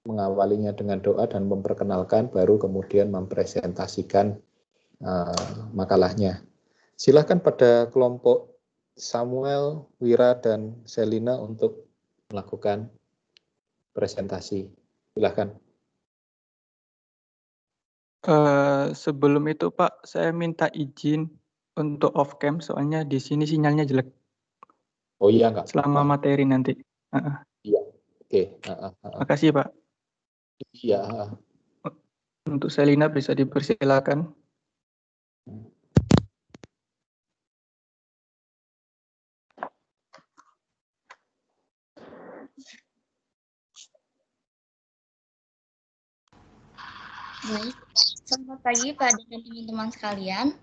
mengawalinya dengan doa dan memperkenalkan, baru kemudian mempresentasikan makalahnya. Silahkan pada kelompok Samuel, Wira, dan Selina untuk melakukan presentasi. Silahkan. Sebelum itu Pak, saya minta izin untuk off cam, soalnya di sini sinyalnya jelek. Oh iya, nggak selama apa-apa. materi nanti. Iya, oke. Makasih Pak. Iya. Untuk Selina bisa dipersilakan. Baik, selamat pagi pada teman-teman sekalian.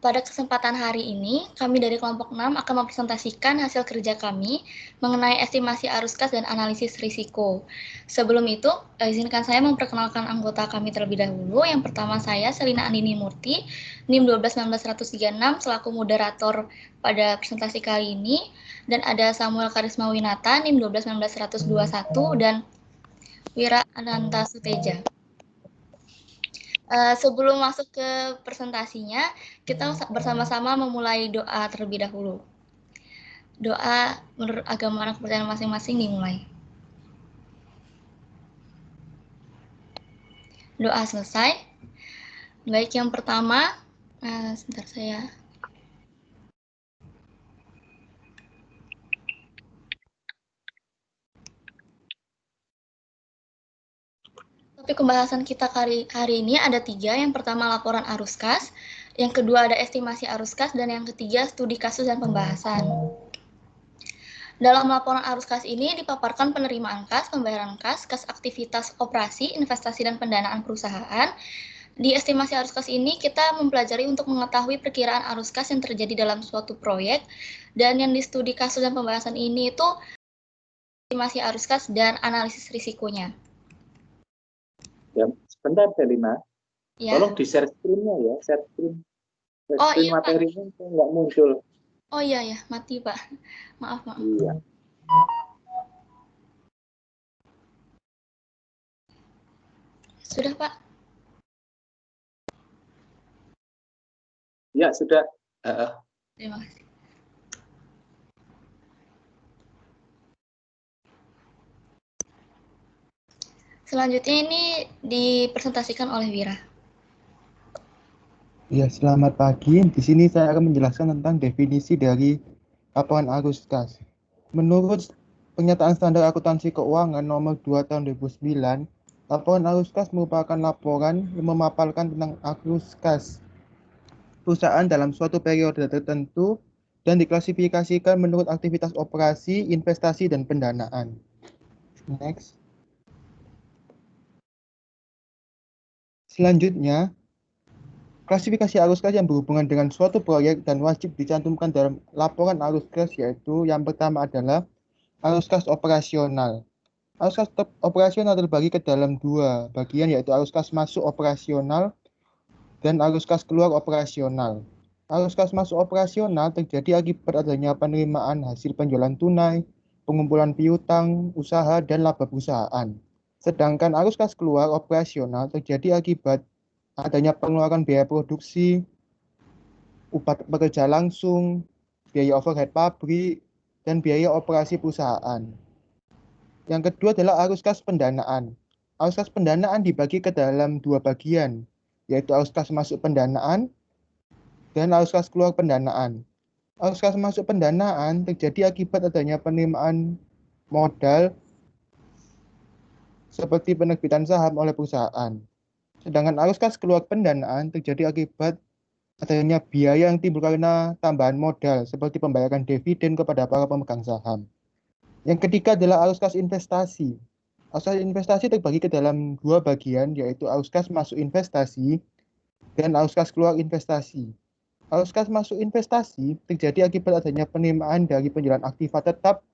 Pada kesempatan hari ini, kami dari kelompok 6 akan mempresentasikan hasil kerja kami mengenai estimasi arus kas dan analisis risiko. Sebelum itu, izinkan saya memperkenalkan anggota kami terlebih dahulu. Yang pertama saya, Selina Andini Murti, NIM 1219136, selaku moderator pada presentasi kali ini. Dan ada Samuel Karisma Winata, NIM 1219121, dan Wira Ananta Suteja. Sebelum masuk ke presentasinya, kita bersama-sama memulai doa terlebih dahulu. Doa menurut agama dan kepercayaan masing-masing dimulai. Doa selesai. Baik, yang pertama, sebentar saya. Topik pembahasan kita hari ini ada 3. Yang pertama laporan arus kas, yang kedua ada estimasi arus kas, dan yang ketiga studi kasus dan pembahasan. Dalam laporan arus kas ini dipaparkan penerimaan kas, pembayaran kas, kas aktivitas operasi, investasi, dan pendanaan perusahaan. Di estimasi arus kas ini kita mempelajari untuk mengetahui perkiraan arus kas yang terjadi dalam suatu proyek, dan yang di studi kasus dan pembahasan ini itu estimasi arus kas dan analisis risikonya. Ya, sebentar Selina. Ya. Tolong di-share screen-nya ya, share screen. Oh iya, materinya nggak muncul. Oh iya ya, mati Pak. Maaf. Iya. Sudah Pak? Ya, sudah. Terima kasih. Selanjutnya ini dipresentasikan oleh Wira. Ya, selamat pagi. Di sini saya akan menjelaskan tentang definisi dari laporan arus kas. Menurut Pernyataan Standar Akuntansi Keuangan Nomor 2 Tahun 2009, laporan arus kas merupakan laporan yang memaparkan tentang arus kas perusahaan dalam suatu periode tertentu dan diklasifikasikan menurut aktivitas operasi, investasi, dan pendanaan. Next. Selanjutnya, klasifikasi arus kas yang berhubungan dengan suatu proyek dan wajib dicantumkan dalam laporan arus kas yaitu yang pertama adalah arus kas operasional. Arus kas operasional terbagi ke dalam 2 bagian yaitu arus kas masuk operasional dan arus kas keluar operasional. Arus kas masuk operasional terjadi akibat adanya penerimaan hasil penjualan tunai, pengumpulan piutang, usaha, dan laba perusahaan. Sedangkan arus kas keluar operasional terjadi akibat adanya pengeluaran biaya produksi, upah pekerja langsung, biaya overhead pabrik, dan biaya operasi perusahaan. Yang kedua adalah arus kas pendanaan. Arus kas pendanaan dibagi ke dalam 2 bagian, yaitu arus kas masuk pendanaan dan arus kas keluar pendanaan. Arus kas masuk pendanaan terjadi akibat adanya penerimaan modal seperti penerbitan saham oleh perusahaan. Sedangkan arus kas keluar pendanaan terjadi akibat adanya biaya yang timbul karena tambahan modal seperti pembayaran dividen kepada para pemegang saham. Yang ketiga adalah arus kas investasi. Arus kas investasi terbagi ke dalam 2 bagian yaitu arus kas masuk investasi dan arus kas keluar investasi. Arus kas masuk investasi terjadi akibat adanya penerimaan dari penjualan aktiva tetap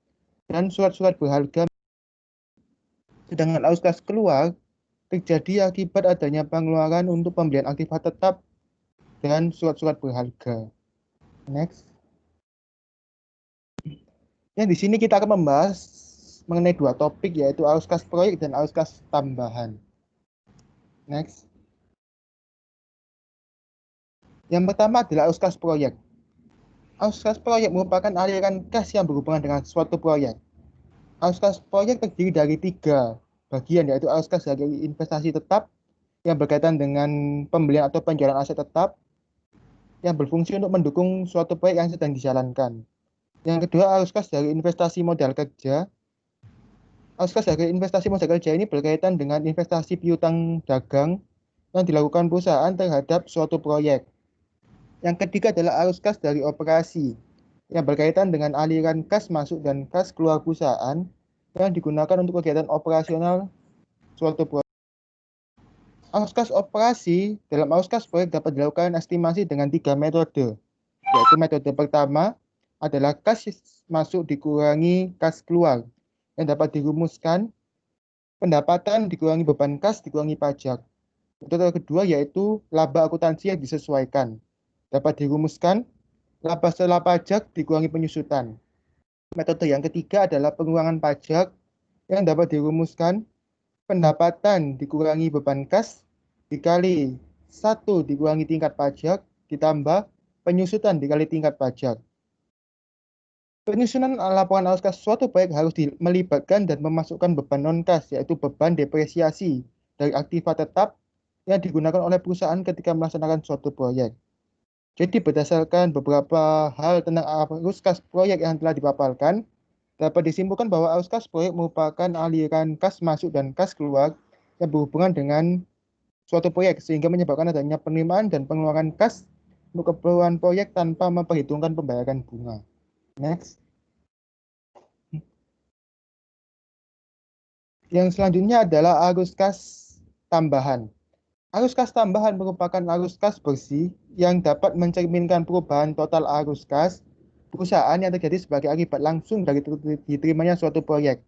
dan surat-surat berharga. Sedangkan arus kas keluar terjadi akibat adanya pengeluaran untuk pembelian aktiva tetap dan surat-surat berharga. Next. Yang di sini kita akan membahas mengenai dua topik, yaitu arus kas proyek dan arus kas tambahan. Next. Yang pertama adalah arus kas proyek. Arus kas proyek merupakan aliran kas yang berhubungan dengan suatu proyek. Arus kas proyek terdiri dari 3 bagian, yaitu arus kas dari investasi tetap yang berkaitan dengan pembelian atau penjualan aset tetap yang berfungsi untuk mendukung suatu proyek yang sedang dijalankan. Yang kedua, arus kas dari investasi modal kerja. Arus kas dari investasi modal kerja ini berkaitan dengan investasi piutang dagang yang dilakukan perusahaan terhadap suatu proyek. Yang ketiga adalah arus kas dari operasi yang berkaitan dengan aliran kas masuk dan kas keluar perusahaan yang digunakan untuk kegiatan operasional suatu proyek. Arus kas operasi dalam arus kas proyek dapat dilakukan estimasi dengan 3 metode, yaitu metode pertama adalah kas masuk dikurangi kas keluar yang dapat dirumuskan pendapatan dikurangi beban kas dikurangi pajak. Metode kedua yaitu laba akuntansi yang disesuaikan, dapat dirumuskan laba setelah pajak dikurangi penyusutan. Metode yang ketiga adalah pengurangan pajak yang dapat dirumuskan pendapatan dikurangi beban kas dikali 1 dikurangi tingkat pajak ditambah penyusutan dikali tingkat pajak. Penyusunan laporan arus kas suatu proyek harus melibatkan dan memasukkan beban non-kas, yaitu beban depresiasi dari aktiva tetap yang digunakan oleh perusahaan ketika melaksanakan suatu proyek. Jadi berdasarkan beberapa hal tentang arus kas proyek yang telah dipaparkan, dapat disimpulkan bahwa arus kas proyek merupakan aliran kas masuk dan kas keluar yang berhubungan dengan suatu proyek, sehingga menyebabkan adanya penerimaan dan pengeluaran kas untuk keperluan proyek tanpa memperhitungkan pembayaran bunga. Next. Yang selanjutnya adalah arus kas tambahan. Arus kas tambahan merupakan arus kas bersih yang dapat mencerminkan perubahan total arus kas perusahaan yang terjadi sebagai akibat langsung dari diterimanya suatu proyek.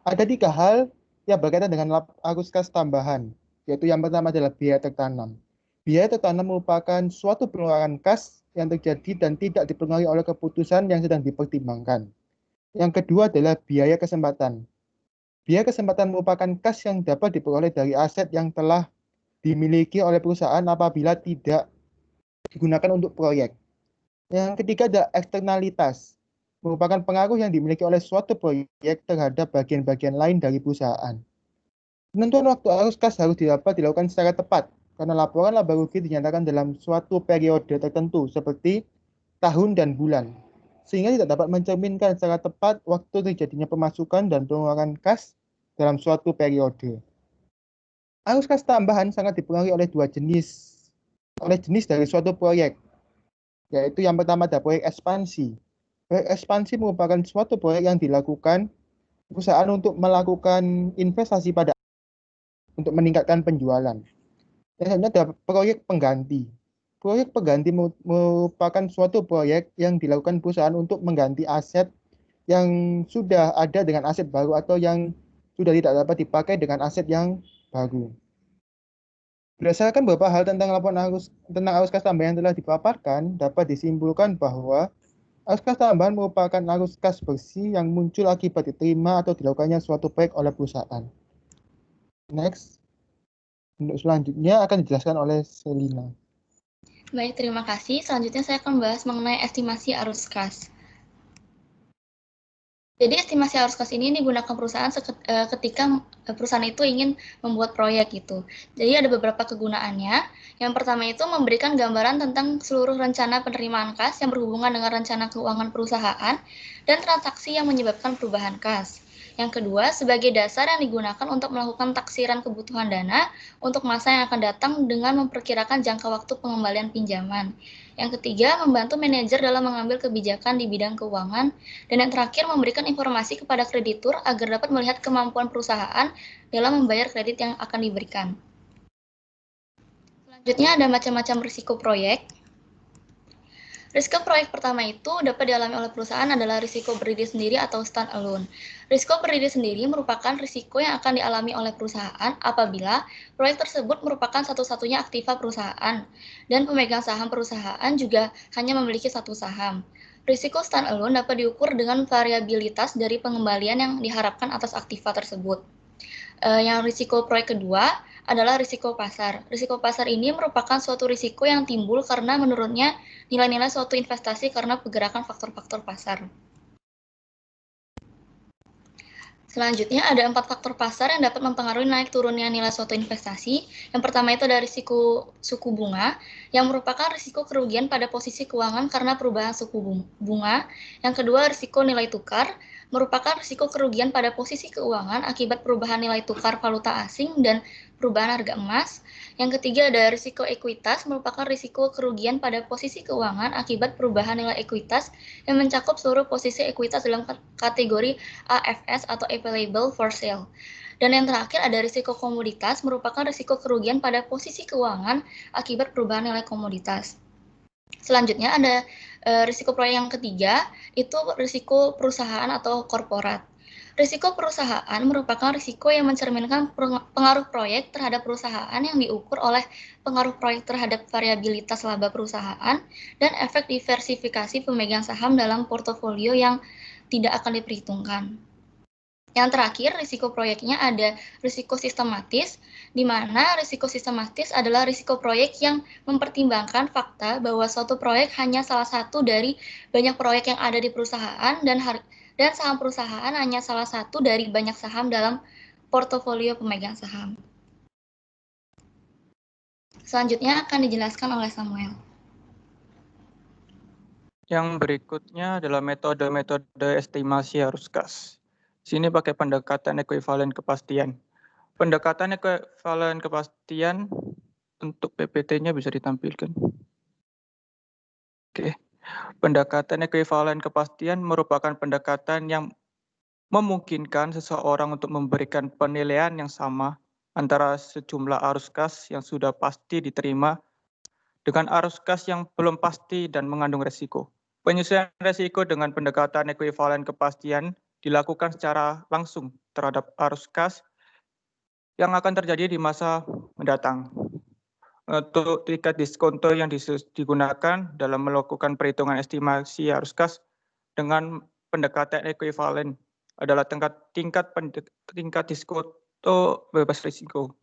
Ada 3 hal yang berkaitan dengan arus kas tambahan, yaitu yang pertama adalah biaya tertanam. Biaya tertanam merupakan suatu pengeluaran kas yang terjadi dan tidak dipengaruhi oleh keputusan yang sedang dipertimbangkan. Yang kedua adalah biaya kesempatan. Biaya kesempatan merupakan kas yang dapat diperoleh dari aset yang telah dimiliki oleh perusahaan apabila tidak digunakan untuk proyek. Yang ketiga adalah eksternalitas, merupakan pengaruh yang dimiliki oleh suatu proyek terhadap bagian-bagian lain dari perusahaan. Penentuan waktu arus kas harus dapat dilakukan secara tepat, karena laporan laba rugi dinyatakan dalam suatu periode tertentu seperti tahun dan bulan, sehingga tidak dapat mencerminkan secara tepat waktu terjadinya pemasukan dan pengeluaran kas dalam suatu periode. Arus kas tambahan sangat dipengaruhi oleh jenis dari suatu proyek, yaitu yang pertama ada proyek ekspansi. Proyek ekspansi merupakan suatu proyek yang dilakukan perusahaan untuk melakukan investasi pada untuk meningkatkan penjualan. Yang selanjutnya ada proyek pengganti. Proyek pengganti merupakan suatu proyek yang dilakukan perusahaan untuk mengganti aset yang sudah ada dengan aset baru atau yang sudah tidak dapat dipakai dengan aset yang baru. Berdasarkan beberapa hal tentang laporan arus kas tambahan yang telah dipaparkan, dapat disimpulkan bahwa arus kas tambahan merupakan arus kas bersih yang muncul akibat diterima atau dilakukannya suatu proyek oleh perusahaan. Next. Untuk selanjutnya akan dijelaskan oleh Selina. Baik, terima kasih. Selanjutnya saya akan membahas mengenai estimasi arus kas. Jadi estimasi arus kas ini digunakan perusahaan ketika perusahaan itu ingin membuat proyek gitu. Jadi ada beberapa kegunaannya. Yang pertama itu memberikan gambaran tentang seluruh rencana penerimaan kas yang berhubungan dengan rencana keuangan perusahaan dan transaksi yang menyebabkan perubahan kas. Yang kedua, sebagai dasar yang digunakan untuk melakukan taksiran kebutuhan dana untuk masa yang akan datang dengan memperkirakan jangka waktu pengembalian pinjaman. Yang ketiga, membantu manajer dalam mengambil kebijakan di bidang keuangan. Dan yang terakhir, memberikan informasi kepada kreditur agar dapat melihat kemampuan perusahaan dalam membayar kredit yang akan diberikan. Selanjutnya ada macam-macam risiko proyek. Risiko proyek pertama itu dapat dialami oleh perusahaan adalah risiko berdiri sendiri atau stand alone. Risiko berdiri sendiri merupakan risiko yang akan dialami oleh perusahaan apabila proyek tersebut merupakan satu-satunya aktiva perusahaan dan pemegang saham perusahaan juga hanya memiliki satu saham. Risiko standalone dapat diukur dengan variabilitas dari pengembalian yang diharapkan atas aktiva tersebut. Yang risiko proyek kedua adalah risiko pasar. Risiko pasar ini merupakan suatu risiko yang timbul karena menurunnya nilai-nilai suatu investasi karena pergerakan faktor-faktor pasar. Selanjutnya ada 4 faktor pasar yang dapat mempengaruhi naik turunnya nilai suatu investasi. Yang pertama itu ada risiko suku bunga, yang merupakan risiko kerugian pada posisi keuangan karena perubahan suku bunga. Yang kedua, risiko nilai tukar, merupakan risiko kerugian pada posisi keuangan akibat perubahan nilai tukar valuta asing dan perubahan harga emas. Yang ketiga ada risiko ekuitas, merupakan risiko kerugian pada posisi keuangan akibat perubahan nilai ekuitas yang mencakup seluruh posisi ekuitas dalam kategori AFS atau available for sale. Dan yang terakhir ada risiko komoditas, merupakan risiko kerugian pada posisi keuangan akibat perubahan nilai komoditas. Selanjutnya ada risiko proyek yang ketiga, itu risiko perusahaan atau korporat. Risiko perusahaan merupakan risiko yang mencerminkan pengaruh proyek terhadap perusahaan yang diukur oleh pengaruh proyek terhadap variabilitas laba perusahaan dan efek diversifikasi pemegang saham dalam portofolio yang tidak akan diperhitungkan. Yang terakhir, risiko proyeknya ada risiko sistematis, di mana risiko sistematis adalah risiko proyek yang mempertimbangkan fakta bahwa suatu proyek hanya salah satu dari banyak proyek yang ada di perusahaan dan saham perusahaan hanya salah satu dari banyak saham dalam portofolio pemegang saham. Selanjutnya akan dijelaskan oleh Samuel. Yang berikutnya adalah metode-metode estimasi arus kas. Sini pakai pendekatan ekuivalen kepastian. Pendekatan ekuivalen kepastian untuk PPT-nya bisa ditampilkan. Oke. Pendekatan ekuivalen kepastian merupakan pendekatan yang memungkinkan seseorang untuk memberikan penilaian yang sama antara sejumlah arus kas yang sudah pasti diterima dengan arus kas yang belum pasti dan mengandung resiko. Penyesuaian resiko dengan pendekatan ekuivalen kepastian dilakukan secara langsung terhadap arus kas yang akan terjadi di masa mendatang. Untuk tingkat diskonto yang digunakan dalam melakukan perhitungan estimasi arus kas dengan pendekatan ekuivalen adalah tingkat diskonto bebas risiko.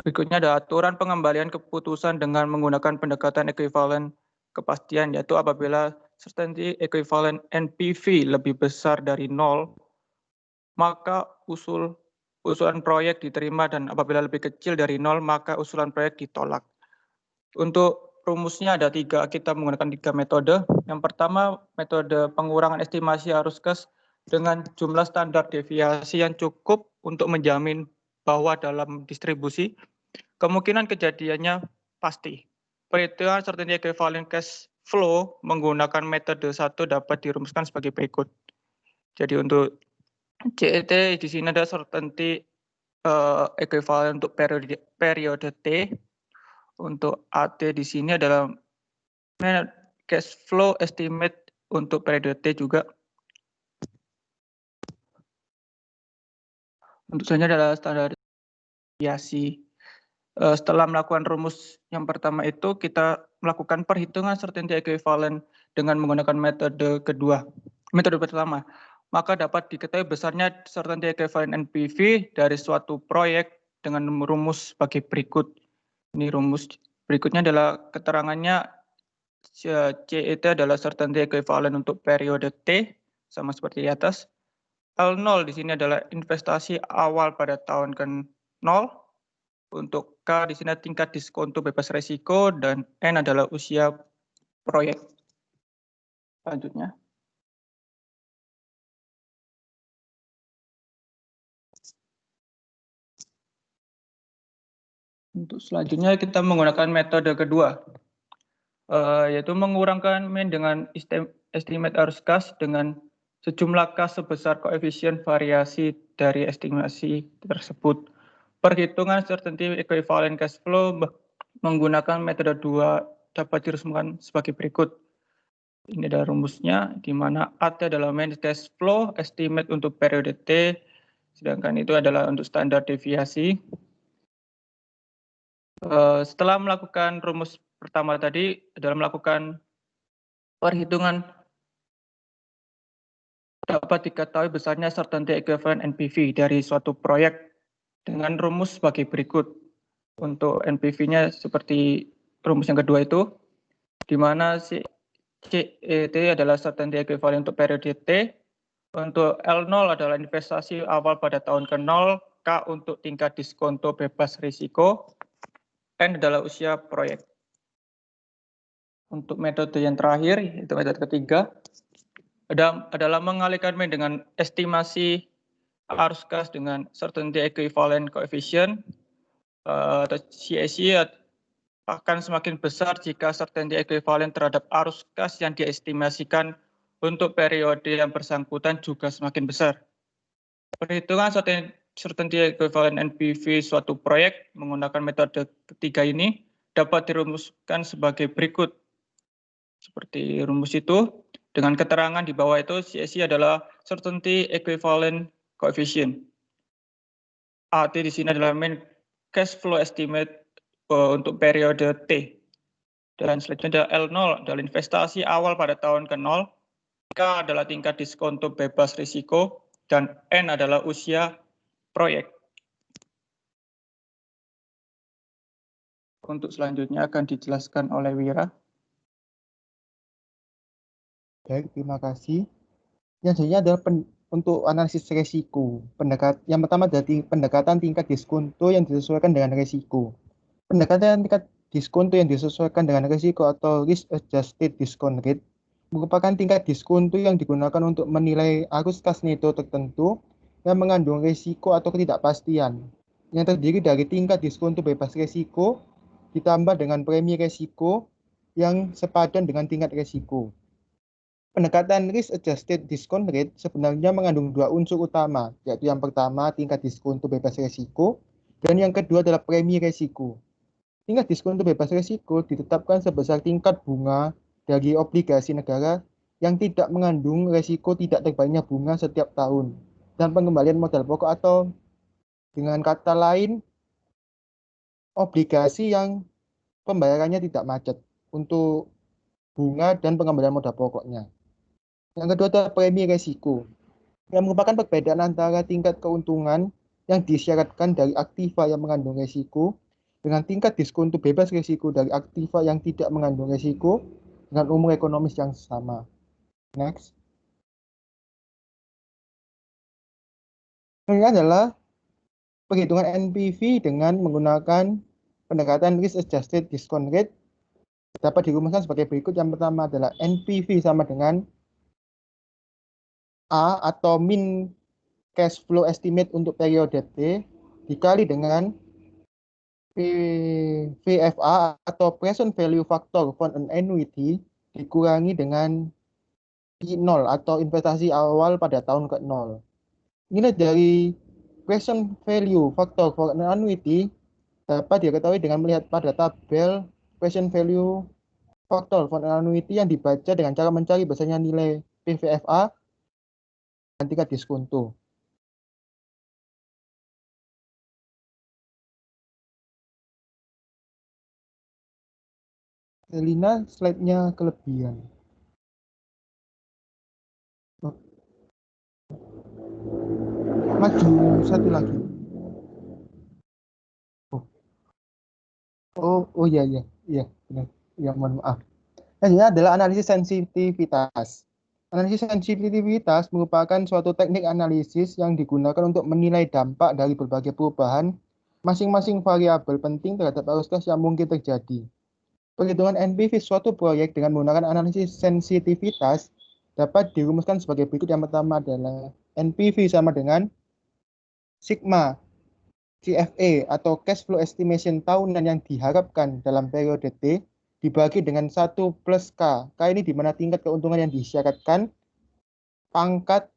Berikutnya ada aturan pengembalian keputusan dengan menggunakan pendekatan ekuivalen kepastian, yaitu apabila certainty equivalent NPV lebih besar dari 0, maka usulan proyek diterima, dan apabila lebih kecil dari 0, maka usulan proyek ditolak. Untuk rumusnya ada 3, kita menggunakan 3 metode. Yang pertama, metode pengurangan estimasi arus kas dengan jumlah standar deviasi yang cukup untuk menjamin bahwa dalam distribusi, kemungkinan kejadiannya pasti. Perhitungan certainty equivalent cash flow menggunakan metode 1 dapat dirumuskan sebagai berikut. Jadi untuk CET di sini ada certainty equivalent untuk periode T. Untuk AT di sini adalah cash flow estimate untuk periode T juga. Untuk selanjutnya adalah standar deviasi. Setelah melakukan rumus yang pertama itu, kita melakukan perhitungan certainty equivalent dengan menggunakan metode kedua. Metode pertama, maka dapat diketahui besarnya certainty equivalent NPV dari suatu proyek dengan rumus sebagai berikut. Ini rumus berikutnya adalah keterangannya, CET adalah certainty equivalent untuk periode T, sama seperti di atas. L0 di sini adalah investasi awal pada tahun ke-0. Untuk K di sini tingkat diskonto bebas resiko, dan N adalah usia proyek. Selanjutnya. Untuk selanjutnya kita menggunakan metode kedua, yaitu mengurangkan mean dengan estimate arus kas dengan sejumlah kas sebesar koefisien variasi dari estimasi tersebut. Perhitungan certainty equivalent cash flow menggunakan metode 2 dapat dirumuskan sebagai berikut. Ini adalah rumusnya, di mana AT adalah mean cash flow estimate untuk periode T, sedangkan itu adalah untuk standar deviasi. Setelah melakukan rumus pertama tadi, dalam melakukan perhitungan dapat diketahui besarnya certainty equivalent NPV dari suatu proyek dengan rumus sebagai berikut. Untuk NPV-nya seperti rumus yang kedua itu, di mana si CET adalah certainty equivalent untuk periode T, untuk L0 adalah investasi awal pada tahun ke-0, K untuk tingkat diskonto bebas risiko, N adalah usia proyek. Untuk metode yang terakhir, itu metode ketiga, adalah mengalihkan dengan estimasi arus kas dengan certainty equivalent coefficient atau CEC akan semakin besar jika certainty equivalent terhadap arus kas yang diestimasikan untuk periode yang bersangkutan juga semakin besar. Perhitungan certainty equivalent NPV suatu proyek menggunakan metode ketiga ini dapat dirumuskan sebagai berikut. Seperti rumus itu, dengan keterangan di bawah itu, CEC adalah certainty equivalent coefficient. AT di sini adalah mean cash flow estimate untuk periode T. Dan selanjutnya ada L0 adalah investasi awal pada tahun ke-0, K adalah tingkat diskonto bebas risiko, dan N adalah usia proyek. Untuk selanjutnya akan dijelaskan oleh Wira. Baik, terima kasih. Yang selanjutnya adalah untuk analisis risiko. Yang pertama dari pendekatan tingkat diskonto yang disesuaikan dengan risiko. Pendekatan tingkat diskonto yang disesuaikan dengan risiko atau risk adjusted discount rate merupakan tingkat diskonto yang digunakan untuk menilai arus kas neto tertentu yang mengandung risiko atau ketidakpastian, yang terdiri dari tingkat diskonto bebas risiko ditambah dengan premi risiko yang sepadan dengan tingkat risiko. Pendekatan risk adjusted discount rate sebenarnya mengandung dua unsur utama, yaitu yang pertama tingkat diskonto bebas risiko dan yang kedua adalah premi risiko. Tingkat diskonto bebas risiko ditetapkan sebesar tingkat bunga dari obligasi negara yang tidak mengandung risiko tidak terbaiknya bunga setiap tahun dan pengembalian modal pokok, atau dengan kata lain obligasi yang pembayarannya tidak macet untuk bunga dan pengembalian modal pokoknya. Yang kedua adalah premi risiko, yang merupakan perbedaan antara tingkat keuntungan yang disyaratkan dari aktiva yang mengandung risiko dengan tingkat diskonto bebas risiko dari aktiva yang tidak mengandung risiko dengan umur ekonomis yang sama. Next. Ini adalah perhitungan NPV dengan menggunakan pendekatan risk adjusted discount rate dapat dirumuskan sebagai berikut. Yang pertama adalah NPV sama dengan A atau mean cash flow estimate untuk periode T dikali dengan VFA atau present value factor for an annuity dikurangi dengan I0 atau investasi awal pada tahun ke-0. Nilai dari present value factor for an annuity dapat diketahui dengan melihat pada tabel present value factor for an annuity yang dibaca dengan cara mencari besarnya nilai PVFA dan tingkat diskonto. Elina, slide-nya kelebihan. Maju satu lagi. Oh iya benar. Ya, mohon maaf. Ini adalah analisis sensitivitas. Analisis sensitivitas merupakan suatu teknik analisis yang digunakan untuk menilai dampak dari berbagai perubahan masing-masing variabel penting terhadap arus kas yang mungkin terjadi. Perhitungan NPV suatu proyek dengan menggunakan analisis sensitivitas dapat dirumuskan sebagai berikut. Yang pertama adalah NPV sama dengan sigma CFA atau cash flow estimation tahunan yang diharapkan dalam periode T dibagi dengan 1 plus K. K ini di mana tingkat keuntungan yang disyaratkan, pangkat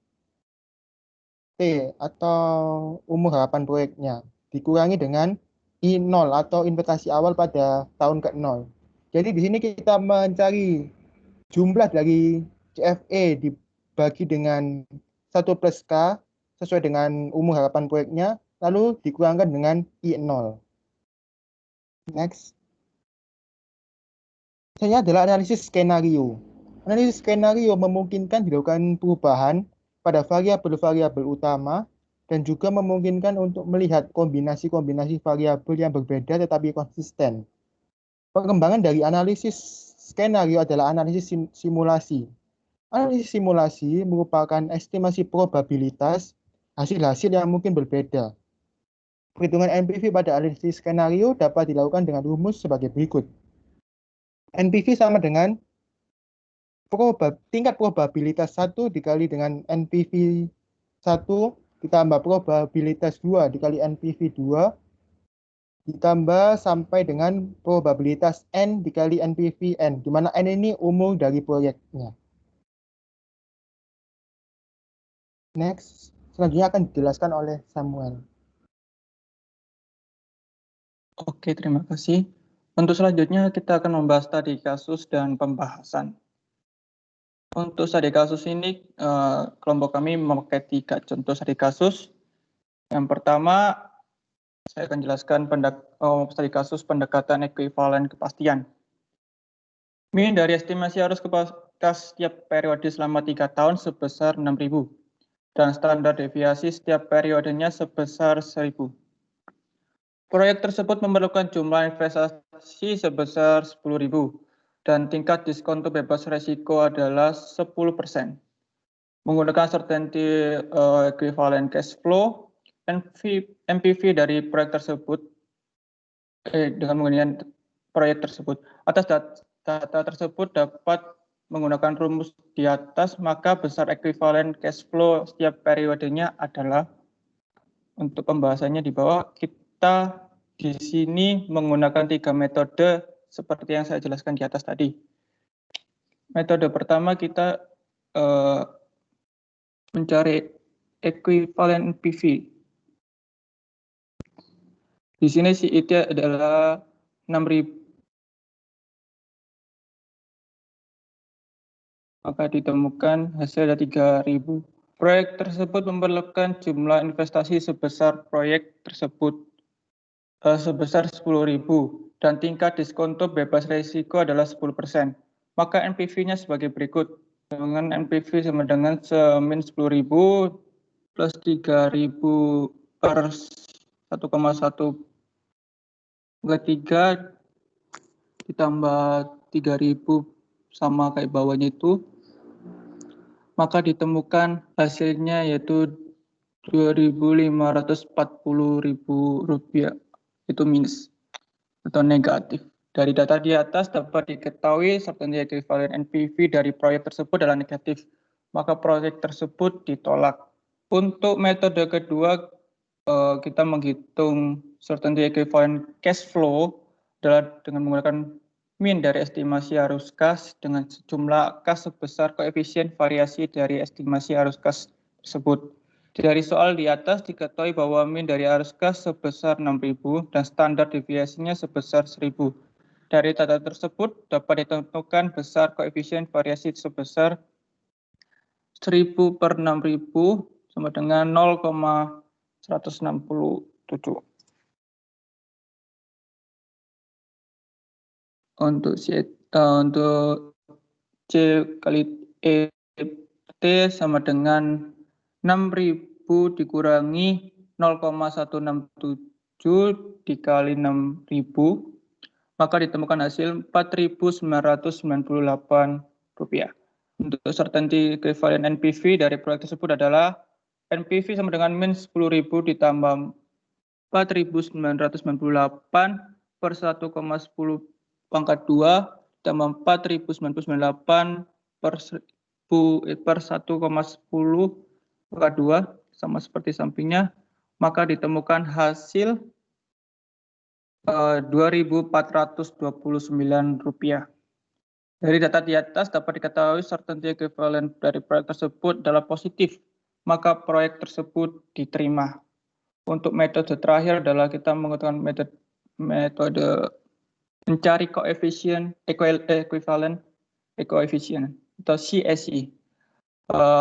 T atau umur harapan proyeknya, dikurangi dengan I0 atau investasi awal pada tahun ke-0. Jadi di sini kita mencari jumlah dari CFA dibagi dengan 1 plus K sesuai dengan umur harapan proyeknya, lalu dikurangkan dengan I0. Next. Selanjutnya adalah analisis skenario. Analisis skenario memungkinkan dilakukan perubahan pada variabel-variabel utama dan juga memungkinkan untuk melihat kombinasi-kombinasi variabel yang berbeda tetapi konsisten. Pengembangan dari analisis skenario adalah analisis simulasi. Analisis simulasi merupakan estimasi probabilitas hasil-hasil yang mungkin berbeda. Perhitungan NPV pada analisis skenario dapat dilakukan dengan rumus sebagai berikut. NPV sama dengan tingkat probabilitas 1 dikali dengan NPV 1 ditambah probabilitas 2 dikali NPV 2 ditambah sampai dengan probabilitas N dikali NPV N, di mana N ini umur dari proyeknya. Next, selanjutnya akan dijelaskan oleh Samuel. Oke, terima kasih. Untuk selanjutnya kita akan membahas studi kasus dan pembahasan. Untuk studi kasus ini, kelompok kami memakai 3 contoh studi kasus. Yang pertama, saya akan jelaskan studi kasus pendekatan ekuivalen kepastian. Min dari estimasi arus kas setiap periode selama 3 tahun sebesar 6.000 dan standar deviasi setiap periodenya sebesar 1.000. Proyek tersebut memerlukan jumlah investasi sebesar 10.000 dan tingkat diskonto bebas resiko adalah 10%. Menggunakan certainty equivalent cash flow, NPV dari proyek tersebut dengan menggunakan proyek tersebut. Atas data tersebut dapat menggunakan rumus di atas, maka besar equivalent cash flow setiap periodenya adalah, untuk pembahasannya di bawah, kita di sini menggunakan 3 metode seperti yang saya jelaskan di atas tadi. Metode pertama kita mencari equivalent NPV. Di sini CIT adalah 6.000. Maka ditemukan hasil ada 3.000. Proyek tersebut memerlukan jumlah investasi sebesar proyek tersebut sebesar 10.000 dan tingkat diskonto bebas risiko adalah 10%. Maka NPV-nya sebagai berikut. Dengan NPV sama dengan min 10.000 plus 3.000 per 1,1 3 ditambah 3.000 sama kayak bawahnya itu, maka ditemukan hasilnya yaitu 2.540.000 rupiah, itu minus atau negatif. Dari data di atas dapat diketahui certainty equivalent NPV dari proyek tersebut adalah negatif, maka proyek tersebut ditolak. Untuk metode kedua, kita menghitung certainty equivalent cash flow adalah dengan menggunakan min dari estimasi arus kas dengan sejumlah kas sebesar koefisien variasi dari estimasi arus kas tersebut. Dari soal di atas diketahui bahwa min dari arus kas sebesar 6.000 dan standar deviasinya sebesar 1.000. Dari data tersebut dapat ditentukan besar koefisien variasi sebesar 1.000 per 6.000 sama dengan 0,167. Untuk C kali E T sama dengan 6.000 dikurangi 0,167 dikali 6.000, maka ditemukan hasil 4.998 rupiah. Untuk certainty equivalent NPV dari proyek tersebut adalah NPV sama dengan min 10.000 ditambah 4.998 per 1,10 pangkat 2 tambah 4.998 per 1,10 pangkat 2 sama seperti sampingnya, maka ditemukan hasil 2.429 rupiah. Dari data di atas dapat diketahui certainty equivalent dari proyek tersebut adalah positif, maka proyek tersebut diterima. Untuk metode terakhir adalah kita menggunakan metode mencari koefisien equivalent coefficient atau CSE.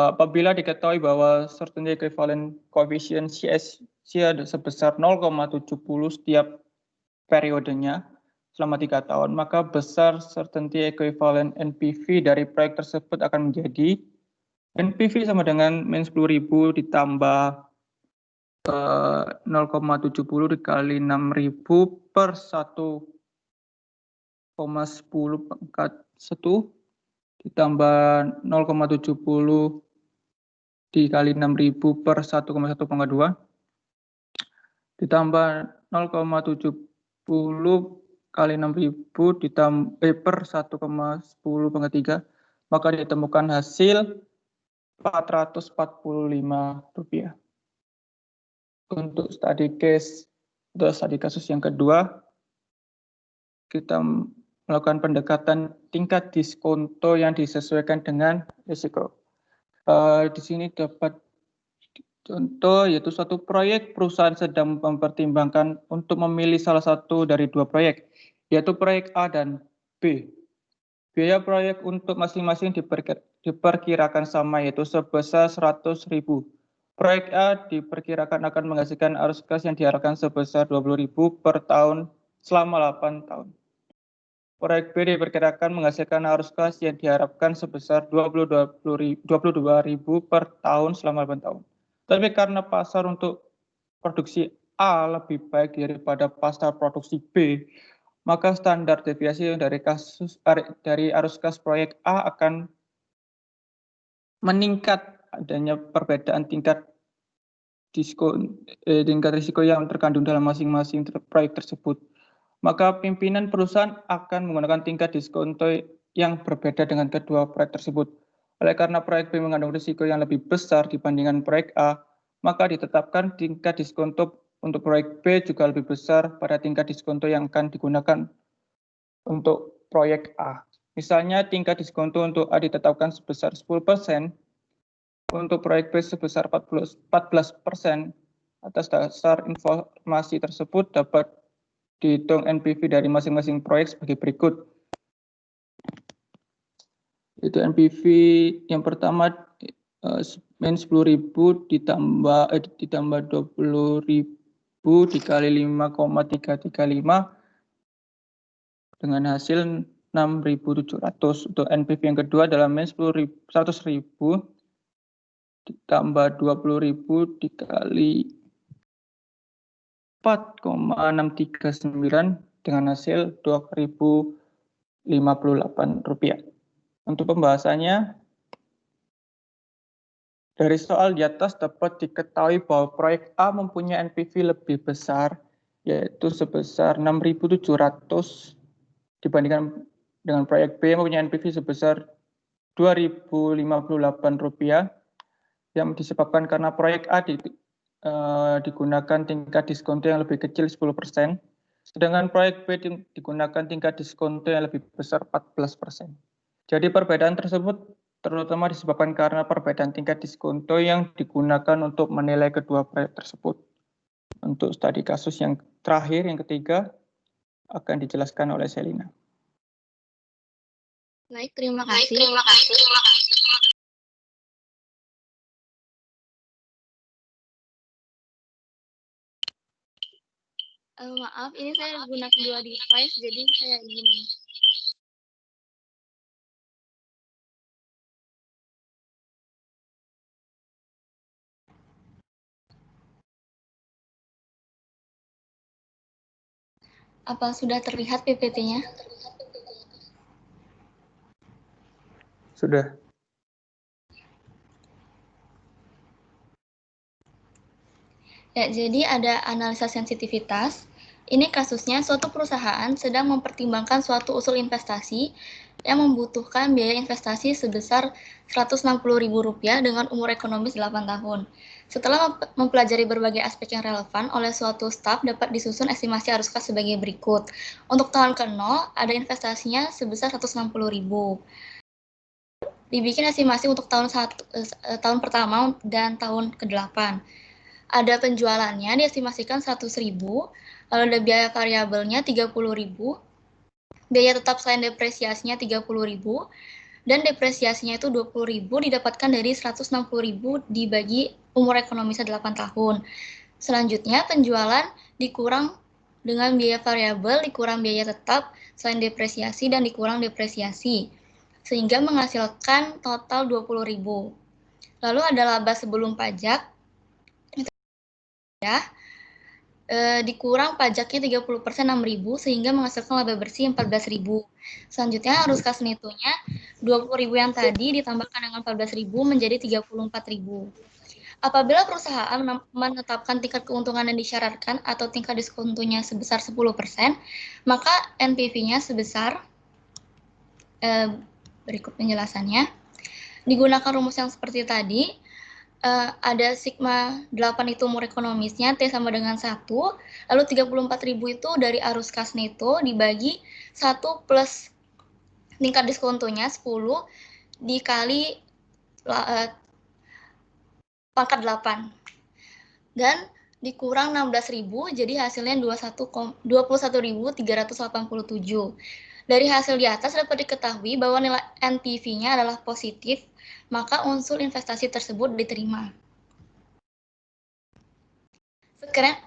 Apabila diketahui bahwa certainty equivalent coefficient CSE ada sebesar 0,70 setiap periodenya selama 3 tahun, maka besar certainty equivalent NPV dari proyek tersebut akan menjadi NPV sama dengan min 10.000 ditambah 0,70 dikali 6.000 per 1,10 pangkat 1 ditambah 0,70 dikali 6.000 per 1,1 pangkat 2 ditambah 0,70 kali 6.000 per 1,10 pangkat 3, maka ditemukan hasil Rp445. Untuk studi case atau studi kasus yang kedua, kita melakukan pendekatan tingkat diskonto yang disesuaikan dengan risiko. Di sini dapat contoh yaitu suatu proyek perusahaan sedang mempertimbangkan untuk memilih salah satu dari dua proyek, yaitu proyek A dan B. Biaya proyek untuk masing-masing diperkirakan sama, yaitu sebesar 100.000. Proyek A diperkirakan akan menghasilkan arus kas yang diharapkan sebesar 20.000 per tahun selama 8 tahun. Proyek B diperkirakan menghasilkan arus kas yang diharapkan sebesar 22.000 per tahun selama 8 tahun. Tapi karena pasar untuk produksi A lebih baik daripada pasar produksi B, maka standar deviasi dari arus kas proyek A akan meningkat. Adanya perbedaan tingkat risiko yang terkandung dalam masing-masing proyek tersebut. Maka pimpinan perusahaan akan menggunakan tingkat diskonto yang berbeda dengan kedua proyek tersebut. Oleh karena proyek B mengandung risiko yang lebih besar dibandingkan proyek A, maka ditetapkan tingkat diskonto untuk proyek B juga lebih besar pada tingkat diskonto yang akan digunakan untuk proyek A. Misalnya tingkat diskonto untuk A ditetapkan sebesar 10%, untuk proyek B sebesar 14%. Atas dasar informasi tersebut dapat dihitung NPV dari masing-masing proyek sebagai berikut. Itu NPV yang pertama min 10.000 ditambah 20.000 dikali 5,335 dengan hasil 6.700. Untuk NPV yang kedua adalah min 100.000 ditambah 20.000 dikali 4,639 dengan hasil Rp2.058. Untuk pembahasannya, dari soal di atas dapat diketahui bahwa proyek A mempunyai NPV lebih besar, yaitu sebesar 6.700 dibandingkan dengan proyek B yang mempunyai NPV sebesar Rp2.058, yang disebabkan karena proyek A digunakan tingkat diskonto yang lebih kecil 10%, sedangkan proyek B digunakan tingkat diskonto yang lebih besar 14%. Jadi perbedaan tersebut terutama disebabkan karena perbedaan tingkat diskonto yang digunakan untuk menilai kedua proyek tersebut. Untuk studi kasus yang terakhir, yang ketiga, akan dijelaskan oleh Selina. Baik, terima kasih. Maaf, ini saya gunakan dua device, jadi saya ingin. Apa sudah terlihat PPT-nya? Sudah. Ya, jadi ada analisa sensitivitas. Ini kasusnya suatu perusahaan sedang mempertimbangkan suatu usul investasi yang membutuhkan biaya investasi sebesar Rp160.000 dengan umur ekonomis 8 tahun. Setelah mempelajari berbagai aspek yang relevan oleh suatu staf, dapat disusun estimasi arus kas sebagai berikut. Untuk tahun ke-0, ada investasinya sebesar Rp160.000. Dibikin estimasi untuk tahun pertama dan tahun ke-8. Ada penjualannya diestimasikan 100.000, lalu ada biaya variabelnya 30.000, biaya tetap selain depresiasinya 30.000, dan depresiasinya itu 20.000 didapatkan dari 160.000 dibagi umur ekonomisnya 8 tahun. Selanjutnya penjualan dikurang dengan biaya variabel, dikurang biaya tetap selain depresiasi dan dikurang depresiasi, sehingga menghasilkan total 20.000. Lalu ada laba sebelum pajak, itu ya, dikurang pajaknya 30% 6.000 sehingga menghasilkan laba bersih 14.000. Selanjutnya arus kas netonya 20.000 yang tadi ditambahkan dengan 14.000 menjadi 34.000. Apabila perusahaan menetapkan tingkat keuntungan yang disyaratkan atau tingkat diskontonya sebesar 10%, maka NPV-nya sebesar berikut penjelasannya. Digunakan rumus yang seperti tadi, ada sigma 8 itu umur ekonomisnya, T sama dengan 1, lalu 34.000 itu dari arus kas neto dibagi 1 plus tingkat diskontonya 10 dikali pangkat 8. Dan dikurang 16.000, jadi hasilnya 21.387. Dari hasil di atas dapat diketahui bahwa nilai NPV-nya adalah positif, maka unsur investasi tersebut diterima.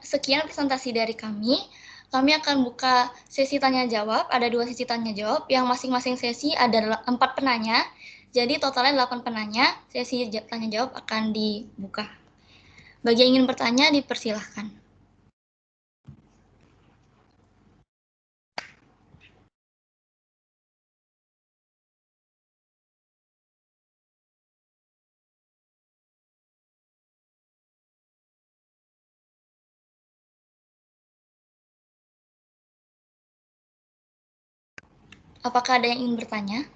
Sekian presentasi dari kami. Kami akan buka sesi tanya-jawab. Ada 2 sesi tanya-jawab, yang masing-masing sesi ada 4 penanya. Jadi totalnya 8 penanya, sesi tanya-jawab akan dibuka. Bagi yang ingin bertanya, dipersilahkan. Apakah ada yang ingin bertanya?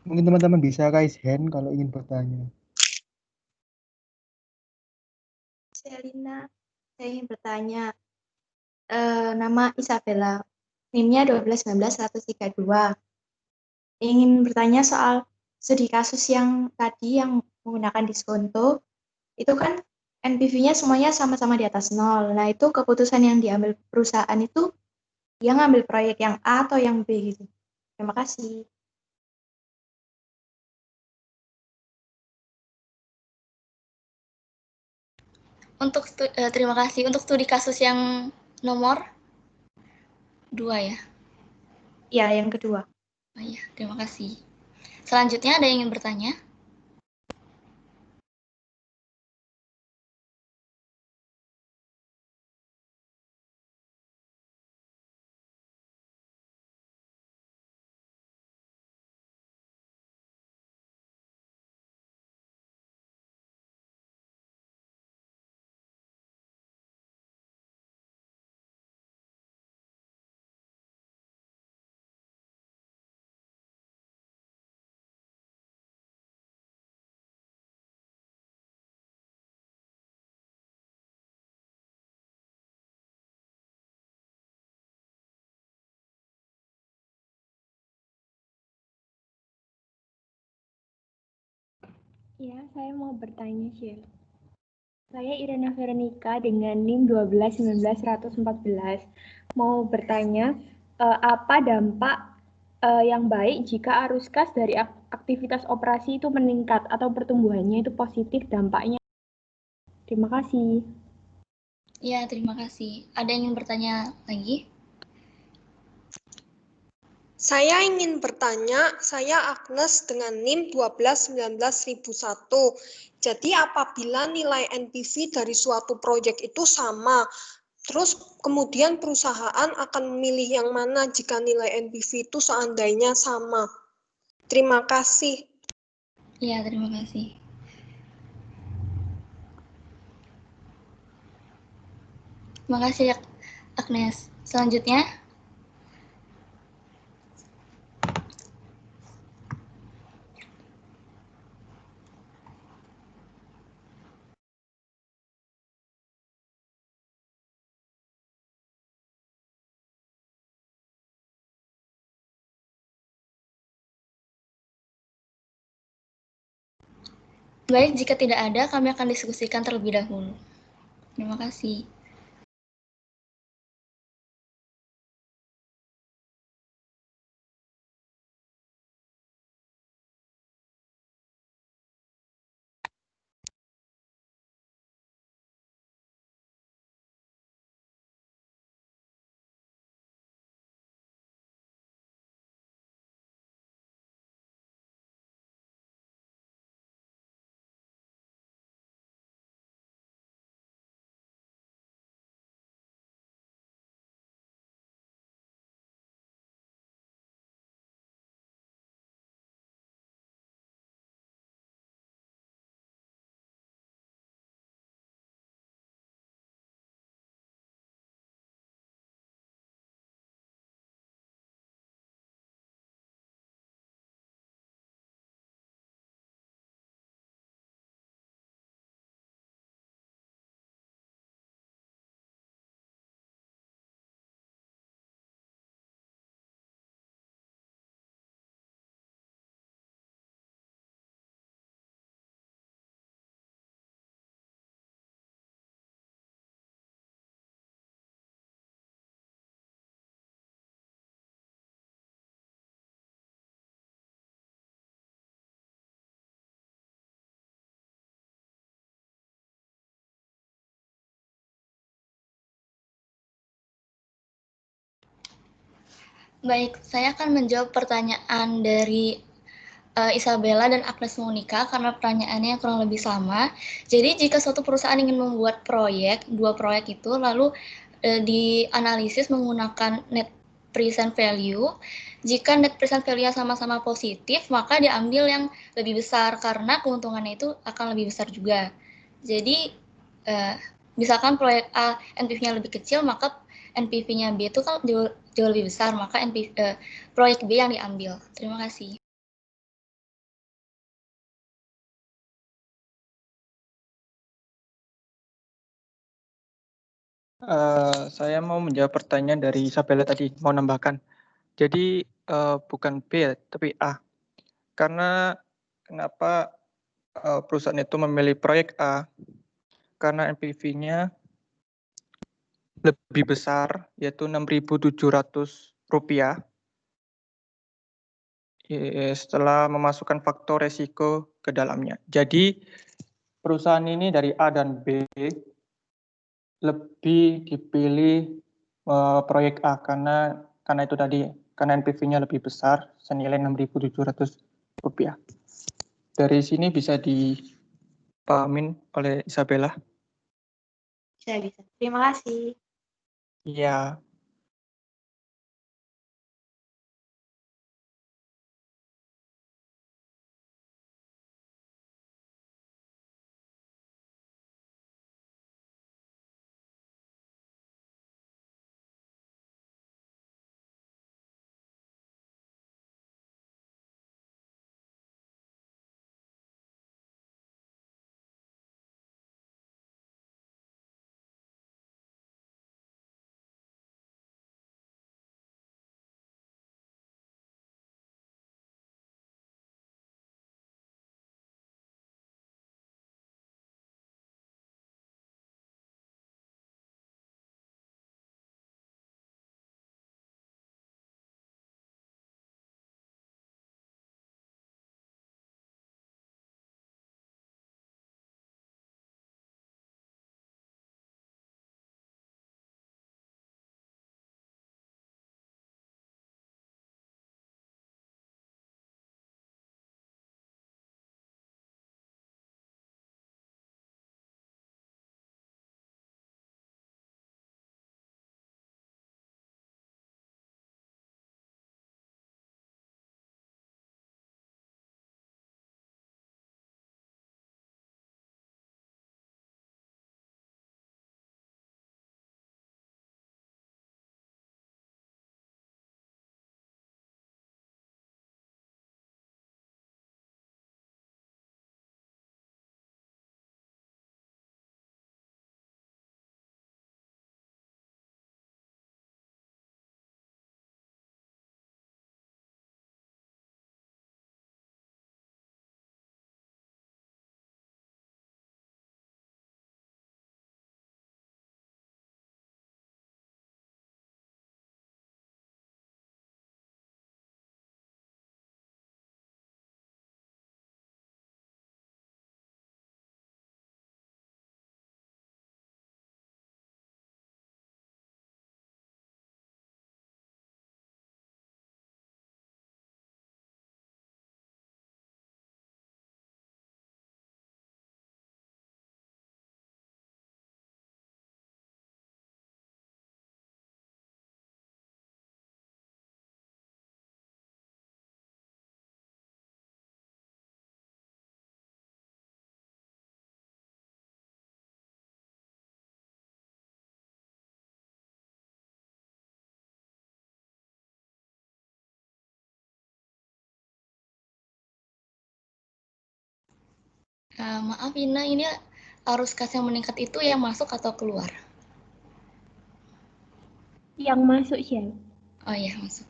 Mungkin teman-teman bisa raise hand kalau ingin bertanya. Selina, saya ingin bertanya. Nama Isabella, NIM-nya 1219132. Ingin bertanya soal studi kasus yang tadi yang menggunakan diskonto, itu kan NPV-nya semuanya sama-sama di atas 0. Nah, itu keputusan yang diambil perusahaan itu, dia ngambil proyek yang A atau yang B gitu. Terima kasih. Terima kasih. Untuk studi kasus yang nomor 2 ya? Ya, yang kedua. Oh iya, terima kasih. Selanjutnya ada yang ingin bertanya? Ya, saya mau bertanya, Syed. Saya Irena Veronica dengan NIM 1219114. Mau bertanya, apa dampak yang baik jika arus kas dari aktivitas operasi itu meningkat atau pertumbuhannya itu positif dampaknya? Terima kasih. Ya, terima kasih. Ada yang ingin bertanya lagi? Saya ingin bertanya, saya Agnes dengan NIM 1219001. Jadi apabila nilai NPV dari suatu proyek itu sama, terus kemudian perusahaan akan memilih yang mana jika nilai NPV itu seandainya sama. Terima kasih. Ya, terima kasih. Terima kasih, Agnes. Selanjutnya, baik, jika tidak ada, kami akan diskusikan terlebih dahulu. Terima kasih. Baik, saya akan menjawab pertanyaan dari Isabella dan Agnes Monica karena pertanyaannya kurang lebih sama. Jadi jika suatu perusahaan ingin membuat proyek, 2 proyek itu lalu dianalisis menggunakan net present value. Jika net present value-nya sama-sama positif, maka diambil yang lebih besar karena keuntungannya itu akan lebih besar juga. Jadi misalkan proyek A NPV-nya lebih kecil, maka NPV-nya B itu kan jauh lebih besar, maka proyek B yang diambil. Terima kasih. Saya mau menjawab pertanyaan dari Isabella tadi, mau nambahkan. Jadi bukan B ya, tapi A. Karena kenapa perusahaan itu memilih proyek A? Karena NPV-nya lebih besar, yaitu Rp6.700 setelah memasukkan faktor resiko ke dalamnya. Jadi perusahaan ini dari A dan B lebih dipilih proyek A karena itu tadi, karena NPV-nya lebih besar senilai Rp6.700. Dari sini bisa dipahamin oleh Isabella. Bisa. Terima kasih. Iya. Maaf Ina, ini arus kas yang meningkat itu yang masuk atau keluar? Yang masuk, Syel. Oh iya, masuk.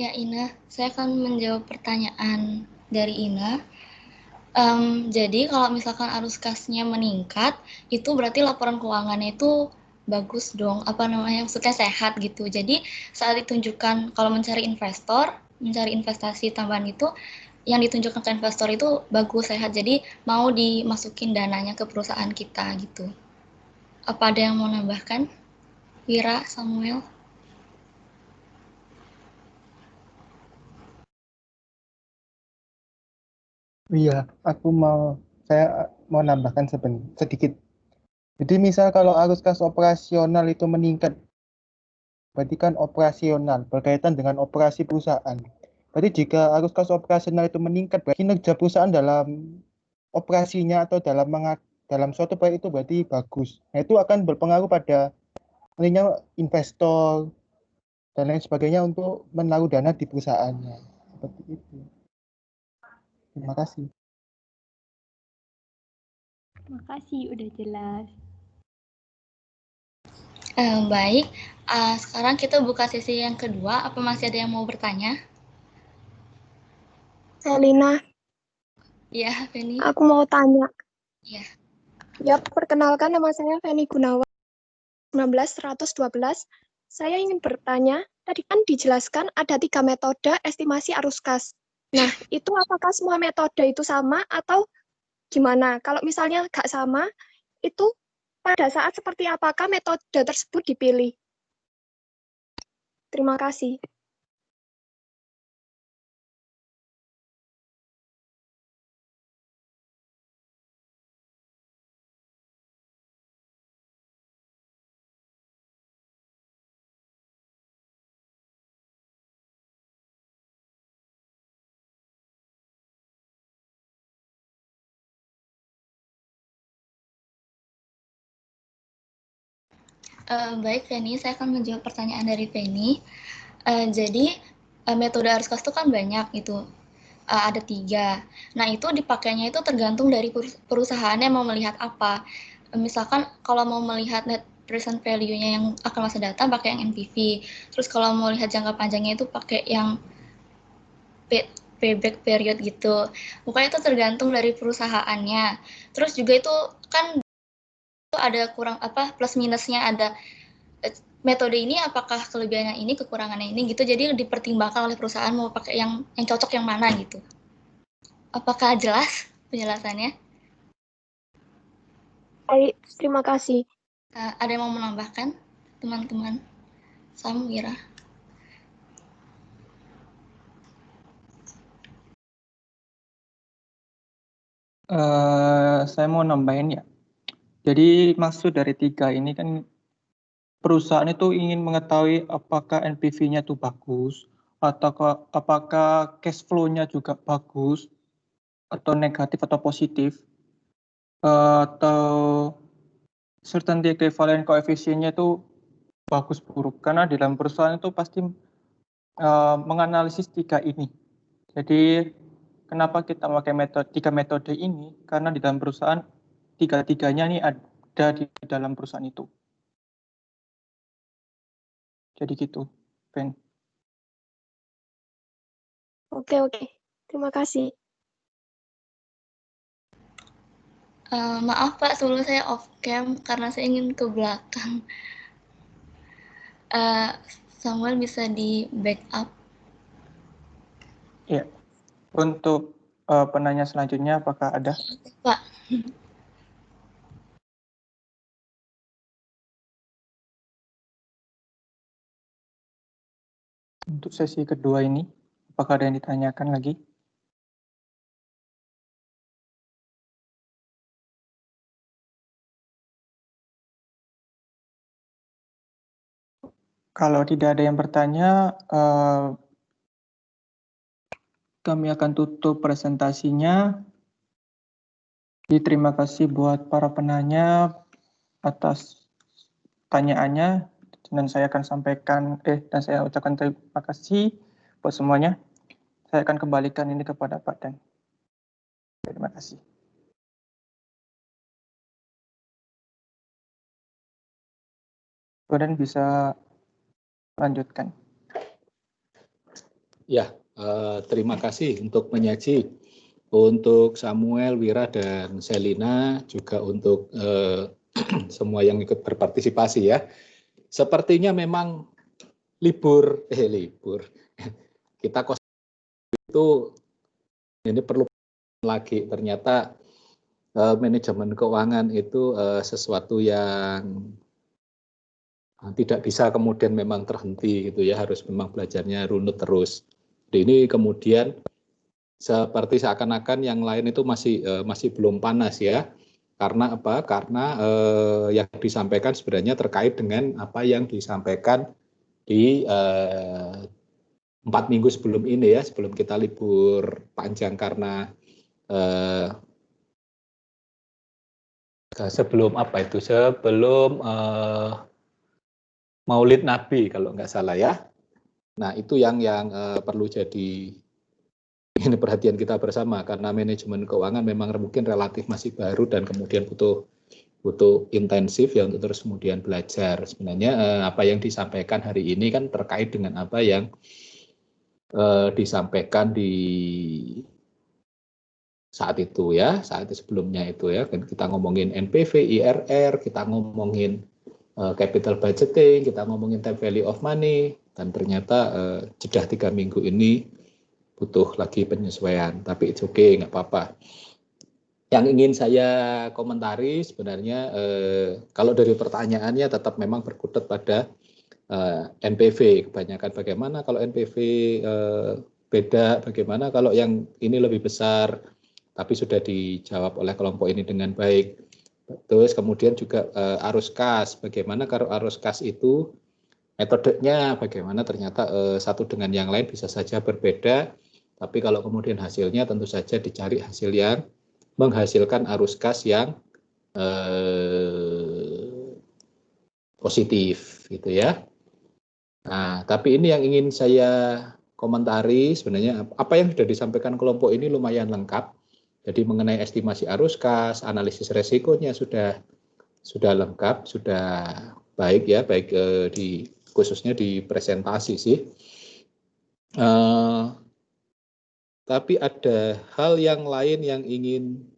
Ya, Ina, saya akan menjawab pertanyaan dari Ina. Jadi kalau misalkan arus kasnya meningkat, itu berarti laporan keuangannya itu bagus dong, apa namanya, maksudnya sehat gitu. Jadi saat ditunjukkan kalau mencari investor, mencari investasi tambahan itu, yang ditunjukkan ke investor itu bagus, sehat. Jadi mau dimasukin dananya ke perusahaan kita gitu. Apa ada yang mau nambahkan? Wira, Samuel? Iya, saya mau nambahkan sedikit. Jadi misal kalau arus kas operasional itu meningkat, berarti kan operasional berkaitan dengan operasi perusahaan. Berarti jika arus kas operasional itu meningkat, berarti kinerja perusahaan dalam operasinya atau dalam suatu proyek itu berarti bagus. Nah, itu akan berpengaruh pada nantinya investor dan lain sebagainya untuk menaruh dana di perusahaannya. Seperti itu. Terima kasih. Makasih, udah jelas. Baik, sekarang kita buka sesi yang kedua. Apa masih ada yang mau bertanya? Selina, Iya, Feni. aku mau tanya. Iya. Ya, perkenalkan nama saya Feni Gunawan, 19112. Saya ingin bertanya, tadi kan dijelaskan ada 3 metode estimasi arus kas. Nah, itu apakah semua metode itu sama atau gimana? Kalau misalnya nggak sama, itu pada saat seperti apakah metode tersebut dipilih? Terima kasih. Baik, Feni, saya akan menjawab pertanyaan dari Feni. Jadi metode arus kas itu kan banyak gitu, ada 3. Nah, itu dipakainya itu tergantung dari perusahaannya mau melihat apa. Misalkan kalau mau melihat net present value-nya yang akan masa datang pakai yang NPV. Terus kalau mau lihat jangka panjangnya itu pakai yang payback period gitu. Pokoknya itu tergantung dari perusahaannya. Terus juga itu kan ada kurang apa plus minusnya, ada metode ini apakah kelebihannya ini, kekurangannya ini gitu. Jadi dipertimbangkan oleh perusahaan mau pakai yang cocok yang mana gitu. Apakah jelas penjelasannya? Baik, terima kasih. Ada yang mau menambahkan, teman-teman? Sam, Wira? Saya mau nambahin ya. Jadi maksud dari 3 ini kan perusahaan itu ingin mengetahui apakah NPV-nya itu bagus, atau apakah cash flow-nya juga bagus, atau negatif atau positif, atau certainty equivalent coefficient-nya itu bagus buruk. Karena di dalam perusahaan itu pasti menganalisis 3 ini. Jadi kenapa kita pakai 3 metode ini? Karena di dalam perusahaan 3-tiganya ini ada di dalam perusahaan itu. Jadi gitu, Ben. Oke. Terima kasih. Maaf Pak, sebelum saya off cam karena saya ingin ke belakang. Samuel bisa di backup. Iya. Untuk penanya selanjutnya apakah ada? Pak. Untuk sesi kedua ini, apakah ada yang ditanyakan lagi? Kalau tidak ada yang bertanya, kami akan tutup presentasinya. Terima kasih buat para penanya atas pertanyaannya, dan saya akan sampaikan, dan saya ucapkan terima kasih buat semuanya. Saya akan kembalikan ini kepada Pak Dan. Terima kasih. Pak Dan bisa lanjutkan. Ya, terima kasih untuk menyaji, untuk Samuel, Wira, dan Selina, juga untuk semua yang ikut berpartisipasi ya. Sepertinya memang libur, kita kos itu ini perlu lagi, ternyata manajemen keuangan itu sesuatu yang tidak bisa kemudian memang terhenti gitu ya, harus memang belajarnya runut terus. Ini kemudian seperti seakan-akan yang lain itu masih belum panas ya. Karena apa? Karena yang disampaikan sebenarnya terkait dengan apa yang disampaikan di 4 minggu sebelum ini ya, sebelum kita libur panjang karena sebelum apa itu? Sebelum Maulid Nabi kalau nggak salah ya. Nah itu yang perlu jadi ini perhatian kita bersama, karena manajemen keuangan memang mungkin relatif masih baru dan kemudian butuh intensif ya untuk terus kemudian belajar. Sebenarnya apa yang disampaikan hari ini kan terkait dengan apa yang disampaikan di saat itu ya, saat sebelumnya itu ya. Kita ngomongin NPV, IRR, kita ngomongin capital budgeting, kita ngomongin time value of money, dan ternyata jeda 3 minggu ini butuh lagi penyesuaian, tapi it's okay, nggak apa-apa. Yang ingin saya komentari sebenarnya kalau dari pertanyaannya tetap memang berkutat pada NPV, kebanyakan bagaimana kalau NPV beda, bagaimana kalau yang ini lebih besar, tapi sudah dijawab oleh kelompok ini dengan baik. Terus kemudian juga arus kas, bagaimana kalau arus kas itu metodenya bagaimana, ternyata satu dengan yang lain bisa saja berbeda, tapi kalau kemudian hasilnya tentu saja dicari hasil yang menghasilkan arus kas yang positif gitu ya. Nah, tapi ini yang ingin saya komentari sebenarnya apa yang sudah disampaikan kelompok ini lumayan lengkap. Jadi mengenai estimasi arus kas, analisis resikonya sudah lengkap, sudah baik ya, baik khususnya di presentasi sih. Tapi ada hal yang lain yang ingin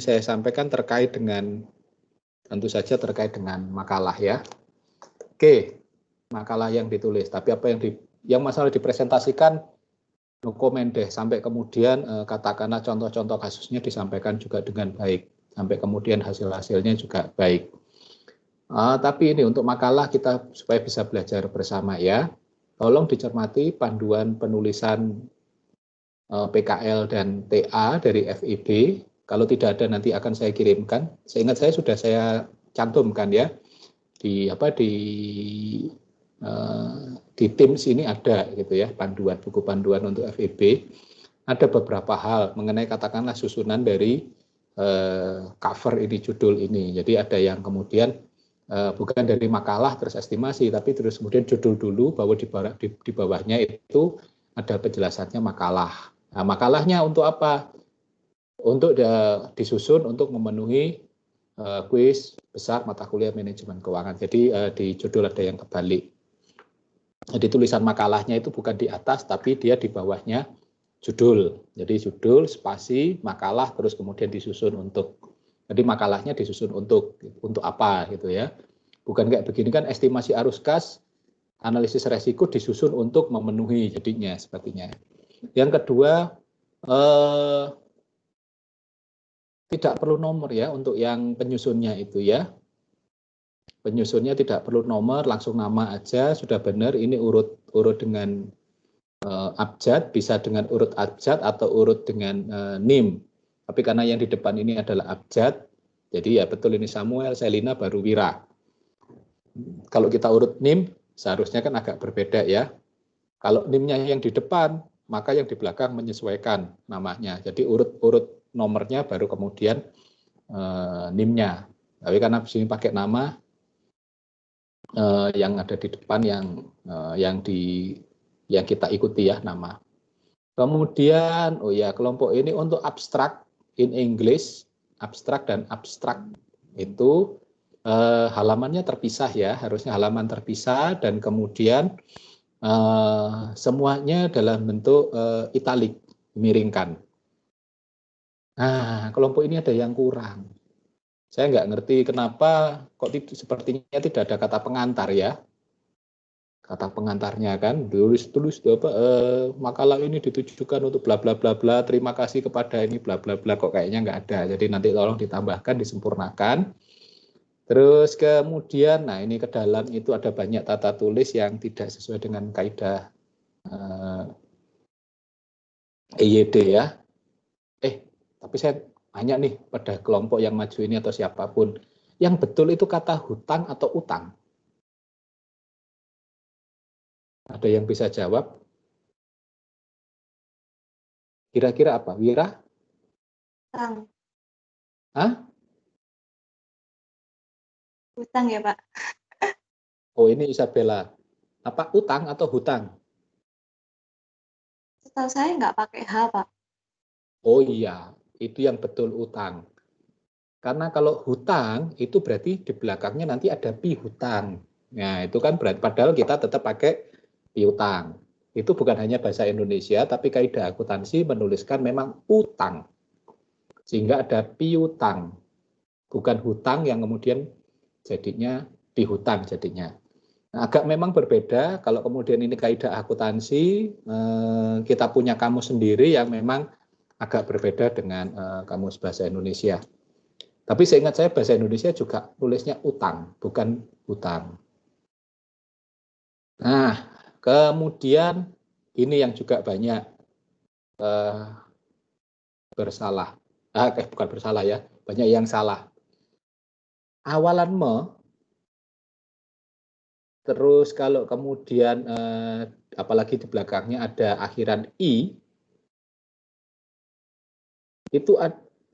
saya sampaikan terkait dengan, tentu saja terkait dengan makalah ya. Oke, makalah yang ditulis, tapi apa yang masalah dipresentasikan no comment deh, sampai kemudian katakanlah contoh-contoh kasusnya disampaikan juga dengan baik, sampai kemudian hasil-hasilnya juga baik. Tapi ini untuk makalah kita supaya bisa belajar bersama ya. Tolong dicermati panduan penulisan PKL dan TA dari FIB. Kalau tidak ada nanti akan saya kirimkan. Seingat saya sudah saya cantumkan ya di Teams ini ada gitu ya, buku panduan untuk FIB. Ada beberapa hal mengenai katakanlah susunan dari cover ini, judul ini. Jadi ada yang kemudian bukan dari makalah terus estimasi, tapi terus kemudian judul dulu, bahwa di bawahnya itu ada penjelasannya makalah. Nah, makalahnya untuk apa? Untuk disusun untuk memenuhi kuis besar mata kuliah manajemen keuangan. Jadi di judul ada yang kebalik. Jadi tulisan makalahnya itu bukan di atas, tapi dia di bawahnya judul. Jadi judul, spasi, makalah, terus kemudian disusun untuk. Jadi makalahnya disusun untuk apa gitu ya. Bukan kayak begini kan, estimasi arus kas, analisis resiko disusun untuk memenuhi jadinya sepertinya. Yang kedua, tidak perlu nomor ya untuk yang penyusunnya itu ya. Penyusunnya tidak perlu nomor, langsung nama aja sudah benar. Ini urut dengan abjad, bisa dengan urut abjad atau urut dengan NIM. Tapi karena yang di depan ini adalah abjad, jadi ya betul ini Samuel, Selina, baru Wira. Kalau kita urut NIM, seharusnya kan agak berbeda ya. Kalau NIM-nya yang di depan, maka yang di belakang menyesuaikan namanya. Jadi urut nomornya baru kemudian NIM-nya. Tapi karena di sini pakai nama, yang ada di depan yang kita ikuti ya nama. Kemudian kelompok ini untuk abstrak in English, abstrak dan abstrak itu halamannya terpisah ya, harusnya halaman terpisah dan kemudian semuanya dalam bentuk italik, miringkan. Nah, kelompok ini ada yang kurang. Saya nggak ngerti kenapa kok sepertinya tidak ada kata pengantar ya. Kata pengantarnya kan, tulis makalah ini ditujukan untuk bla bla bla bla, terima kasih kepada ini bla bla bla, kok kayaknya nggak ada. Jadi nanti tolong ditambahkan, disempurnakan. Terus kemudian, nah ini ke dalam itu ada banyak tata tulis yang tidak sesuai dengan kaidah EYD ya. Tapi saya tanya nih pada kelompok yang maju ini atau siapapun, yang betul itu kata hutang atau utang? Ada yang bisa jawab? Kira-kira apa? Wira? Utang. Hah? Utang ya, Pak. Oh, ini Isabella. Apa utang atau hutang? Setahu saya nggak pakai H, Pak. Oh iya, itu yang betul utang. Karena kalau hutang itu berarti di belakangnya nanti ada piutang. Nah, itu kan berarti padahal kita tetap pakai piutang. Itu bukan hanya bahasa Indonesia, tapi kaidah akuntansi menuliskan memang utang. Sehingga ada piutang. Bukan hutang yang kemudian jadinya pihutang jadinya. Nah, agak memang berbeda kalau kemudian ini kaidah akuntansi, kita punya kamus sendiri yang memang agak berbeda dengan kamus bahasa Indonesia. Tapi seingat saya bahasa Indonesia juga tulisnya utang, bukan hutang. Nah, kemudian ini yang juga banyak bersalah. Bukan bersalah ya, banyak yang salah. Awalan me, terus kalau kemudian apalagi di belakangnya ada akhiran i, itu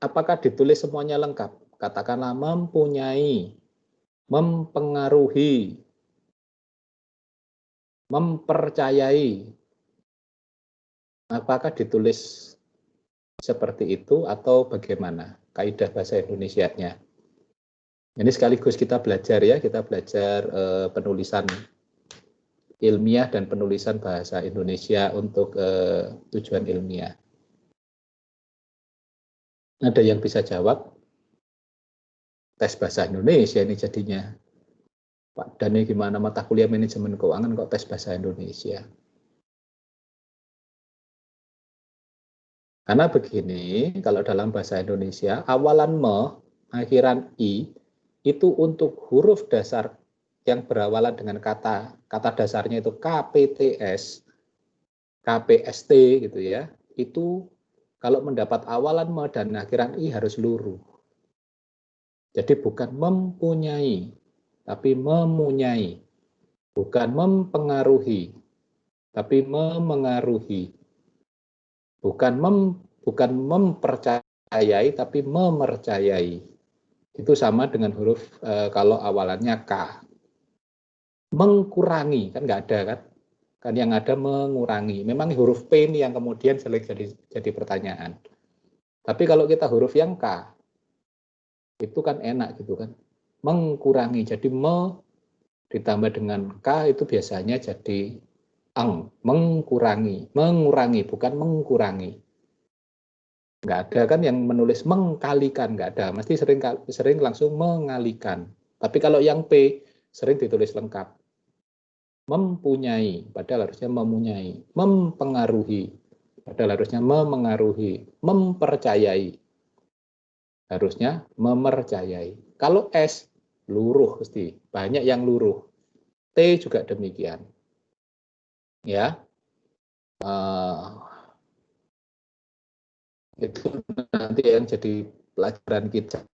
apakah ditulis semuanya lengkap? Katakanlah mempunyai, mempengaruhi, mempercayai. Apakah ditulis seperti itu atau bagaimana kaidah bahasa Indonesianya? Ini sekaligus kita belajar ya, kita belajar penulisan ilmiah dan penulisan bahasa Indonesia untuk tujuan ilmiah. Ada yang bisa jawab? Tes bahasa Indonesia ini jadinya. Pak Dani gimana mata kuliah manajemen keuangan kok tes bahasa Indonesia? Karena begini, kalau dalam bahasa Indonesia, awalan me, akhiran i, itu untuk huruf dasar yang berawalan dengan kata dasarnya itu KPTS, KPST gitu ya, itu kalau mendapat awalan me dan akhiran i harus luruh. Jadi bukan mempunyai, tapi memunyai. Bukan mempengaruhi, tapi memengaruhi. Bukan mempercayai, tapi memercayai. Itu sama dengan huruf kalau awalannya K. Mengkurangi, kan nggak ada kan? Kan yang ada mengurangi. Memang huruf P ini yang kemudian sering jadi pertanyaan. Tapi kalau kita huruf yang K, itu kan enak gitu kan. Mengkurangi, jadi ditambah dengan K itu biasanya jadi mengurangi, bukan mengkurangi. Nggak ada kan yang menulis mengkalikan, nggak ada. Mesti sering langsung mengalikan. Tapi kalau yang P sering ditulis lengkap. Mempunyai, padahal harusnya mempunyai. Mempengaruhi, padahal harusnya memengaruhi. Mempercayai, harusnya memercayai. Kalau S, luruh pasti. Banyak yang luruh. T juga demikian. Ya. Itu nanti yang jadi pelajaran kita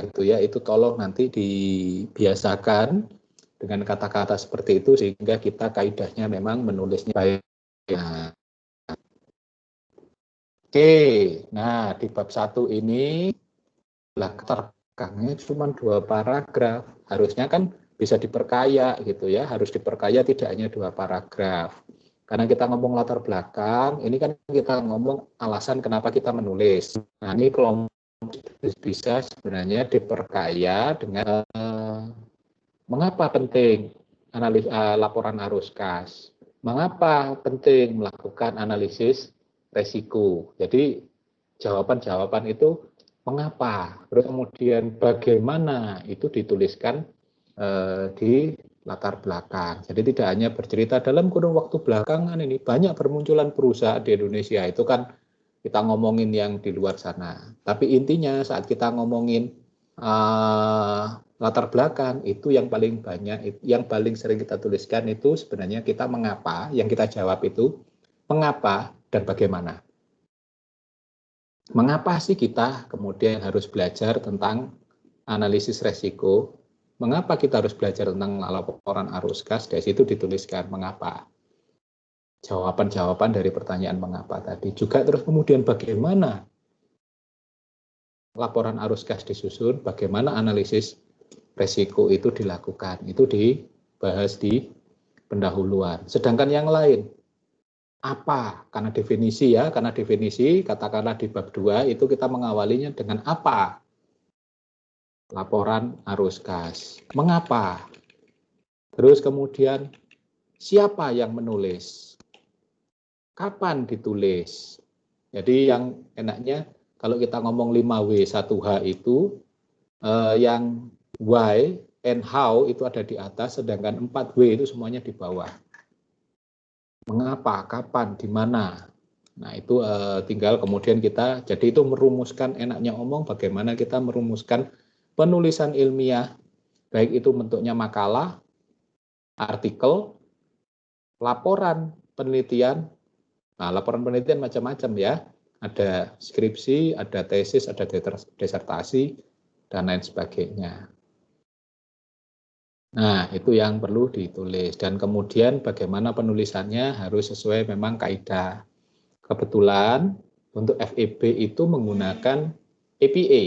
itu ya, itu tolong nanti dibiasakan dengan kata-kata seperti itu sehingga kita kaidahnya memang menulisnya baik. Nah. Oke, nah di bab 1 ini latar belakangnya cuma 2 paragraf. Harusnya kan bisa diperkaya gitu ya, harus diperkaya tidak hanya 2 paragraf. Karena kita ngomong latar belakang, ini kan kita ngomong alasan kenapa kita menulis. Nah, ini kelompok bisa sebenarnya diperkaya dengan Mengapa penting laporan arus kas? Mengapa penting melakukan analisis resiko? Jadi jawaban-jawaban itu mengapa, terus kemudian bagaimana itu dituliskan di latar belakang. Jadi tidak hanya bercerita dalam kurun waktu belakangan ini banyak bermunculan perusahaan di Indonesia, itu kan kita ngomongin yang di luar sana. Tapi intinya saat kita ngomongin latar belakang itu yang paling banyak, yang paling sering kita tuliskan itu sebenarnya kita mengapa, yang kita jawab itu mengapa dan bagaimana. Mengapa sih kita kemudian harus belajar tentang analisis resiko? Mengapa kita harus belajar tentang laporan arus kas? Dari situ dituliskan mengapa. Jawaban-jawaban dari pertanyaan mengapa tadi. Juga terus kemudian bagaimana laporan arus kas disusun, bagaimana analisis resiko itu dilakukan. Itu dibahas di pendahuluan. Sedangkan yang lain, apa? Karena definisi ya, karena definisi katakanlah di bab 2 itu kita mengawalinya dengan apa? Laporan arus kas. Mengapa? Terus kemudian siapa yang menulis? Kapan ditulis? Jadi yang enaknya kalau kita ngomong 5W 1H itu yang why and how itu ada di atas, sedangkan 4W itu semuanya di bawah. Mengapa, kapan, di mana? Nah itu tinggal kemudian kita, jadi itu merumuskan, enaknya omong bagaimana kita merumuskan penulisan ilmiah, baik itu bentuknya makalah, artikel, laporan penelitian. Nah laporan penelitian macam-macam ya, ada skripsi, ada tesis, ada disertasi, dan lain sebagainya. Nah, itu yang perlu ditulis. Dan kemudian bagaimana penulisannya harus sesuai memang kaidah. Kebetulan untuk FEB itu menggunakan APA,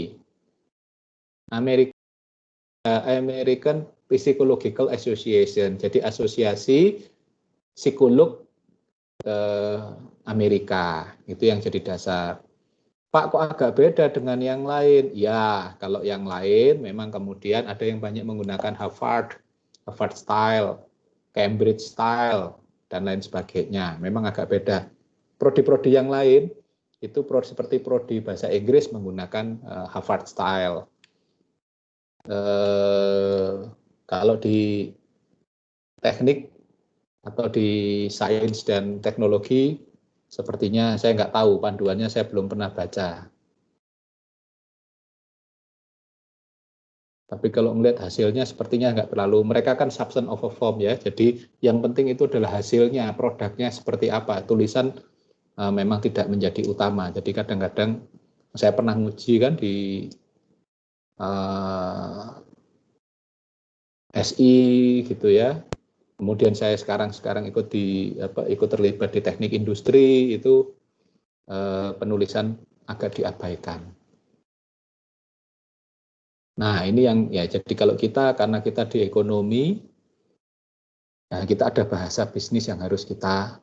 American Psychological Association. Jadi asosiasi psikolog Amerika. Itu yang jadi dasar. Pak, kok agak beda dengan yang lain? Ya, kalau yang lain memang kemudian ada yang banyak menggunakan Harvard style, Cambridge style, dan lain sebagainya. Memang agak beda. Prodi-prodi yang lain, itu seperti prodi bahasa Inggris menggunakan Harvard style. Kalau di teknik atau di sains dan teknologi, sepertinya saya nggak tahu, panduannya saya belum pernah baca. Tapi kalau melihat hasilnya sepertinya nggak terlalu, mereka kan substance over form ya, jadi yang penting itu adalah hasilnya, produknya seperti apa, tulisan memang tidak menjadi utama. Jadi kadang-kadang saya pernah nguji kan di SI gitu ya, kemudian saya sekarang ikut terlibat di teknik industri, itu penulisan agak diabaikan. Nah ini yang ya, jadi kalau kita, karena kita di ekonomi, nah kita ada bahasa bisnis yang harus kita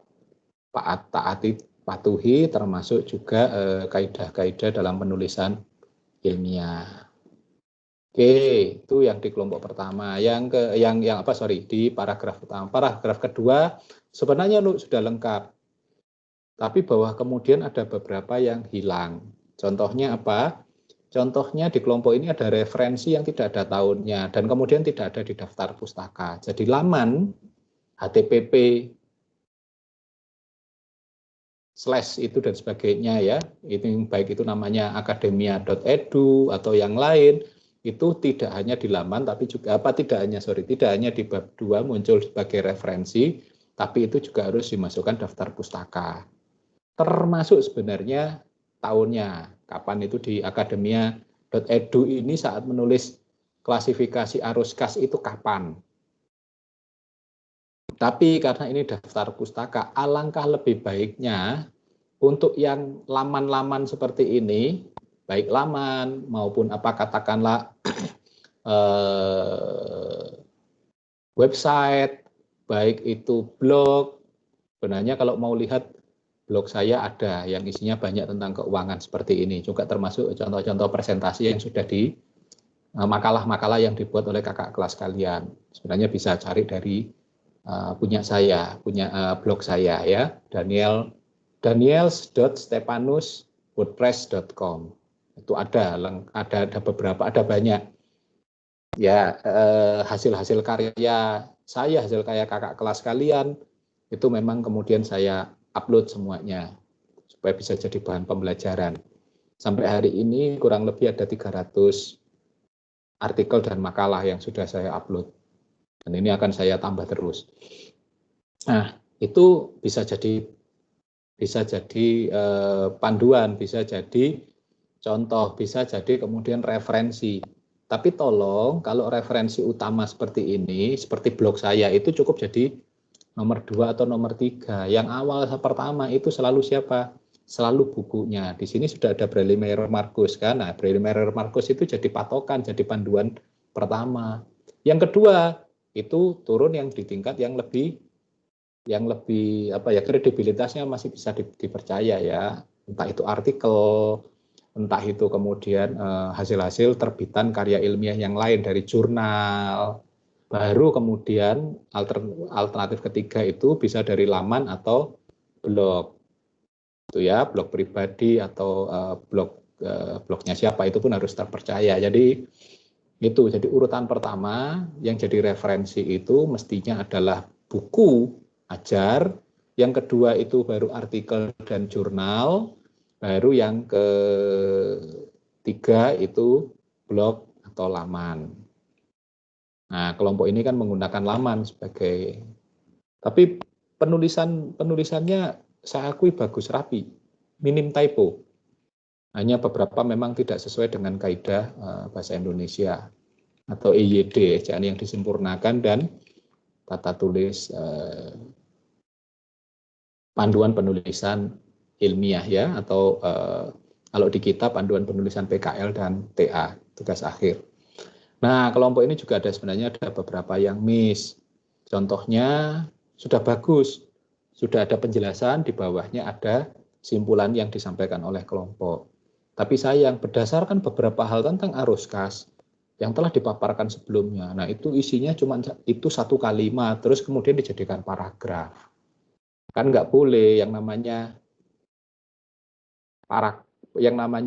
patuhi, termasuk juga kaidah-kaidah dalam penulisan ilmiah. Oke, itu yang di kelompok pertama. Di paragraf pertama. Paragraf kedua sebenarnya sudah lengkap. Tapi bahwa kemudian ada beberapa yang hilang. Contohnya apa? Contohnya di kelompok ini ada referensi yang tidak ada tahunnya dan kemudian tidak ada di daftar pustaka. Jadi laman HTTP / itu dan sebagainya ya. Itu baik itu namanya akademia.edu atau yang lain, itu tidak hanya di laman tapi juga tidak hanya di bab 2 muncul sebagai referensi, tapi itu juga harus dimasukkan daftar pustaka. Termasuk sebenarnya tahunnya, kapan itu di akademia.edu ini saat menulis klasifikasi arus kas itu kapan. Tapi karena ini daftar pustaka, alangkah lebih baiknya untuk yang laman-laman seperti ini, baik laman maupun katakanlah website, baik itu blog. Sebenarnya kalau mau lihat blog saya ada yang isinya banyak tentang keuangan seperti ini, juga termasuk contoh-contoh presentasi yang sudah makalah-makalah yang dibuat oleh kakak kelas kalian. Sebenarnya bisa cari dari punya blog saya ya, daniels.stepanus.wordpress.com. Itu ada beberapa, ada banyak ya hasil-hasil karya saya, hasil karya kakak kelas kalian itu memang kemudian saya upload semuanya supaya bisa jadi bahan pembelajaran. Sampai hari ini kurang lebih ada 300 artikel dan makalah yang sudah saya upload. Dan ini akan saya tambah terus. Nah, itu bisa jadi panduan, bisa jadi contoh, bisa jadi kemudian referensi. Tapi tolong kalau referensi utama seperti ini, seperti blog saya itu cukup jadi nomor 2 atau nomor 3. Yang awal pertama itu selalu siapa? Selalu bukunya. Di sini sudah ada Brailemeier Marcus kan. Nah, Brailemeier Marcus itu jadi patokan, jadi panduan pertama. Yang kedua, itu turun yang di tingkat yang lebih kredibilitasnya masih bisa dipercaya ya. Entah itu artikel, entah itu kemudian hasil-hasil terbitan karya ilmiah yang lain dari jurnal. Baru kemudian alternatif ketiga itu bisa dari laman atau blog. Itu ya, blog pribadi atau blognya siapa itu pun harus terpercaya. Jadi itu jadi urutan pertama yang jadi referensi itu mestinya adalah buku ajar, yang kedua itu baru artikel dan jurnal, baru yang ketiga itu blog atau laman. Nah, kelompok ini kan menggunakan laman sebagai, tapi penulisannya saya akui bagus, rapi, minim typo. Hanya beberapa memang tidak sesuai dengan kaidah bahasa Indonesia atau EYD, ejaan yang disempurnakan, dan tata tulis panduan penulisan ilmiah ya, atau kalau di kita panduan penulisan PKL dan TA, tugas akhir. Nah, kelompok ini juga sebenarnya ada beberapa yang miss. Contohnya sudah bagus, sudah ada penjelasan, di bawahnya ada simpulan yang disampaikan oleh kelompok. Tapi sayang, berdasarkan beberapa hal tentang arus kas yang telah dipaparkan sebelumnya, nah itu isinya cuma itu satu kalimat, terus kemudian dijadikan paragraf. Kan nggak boleh, yang namanya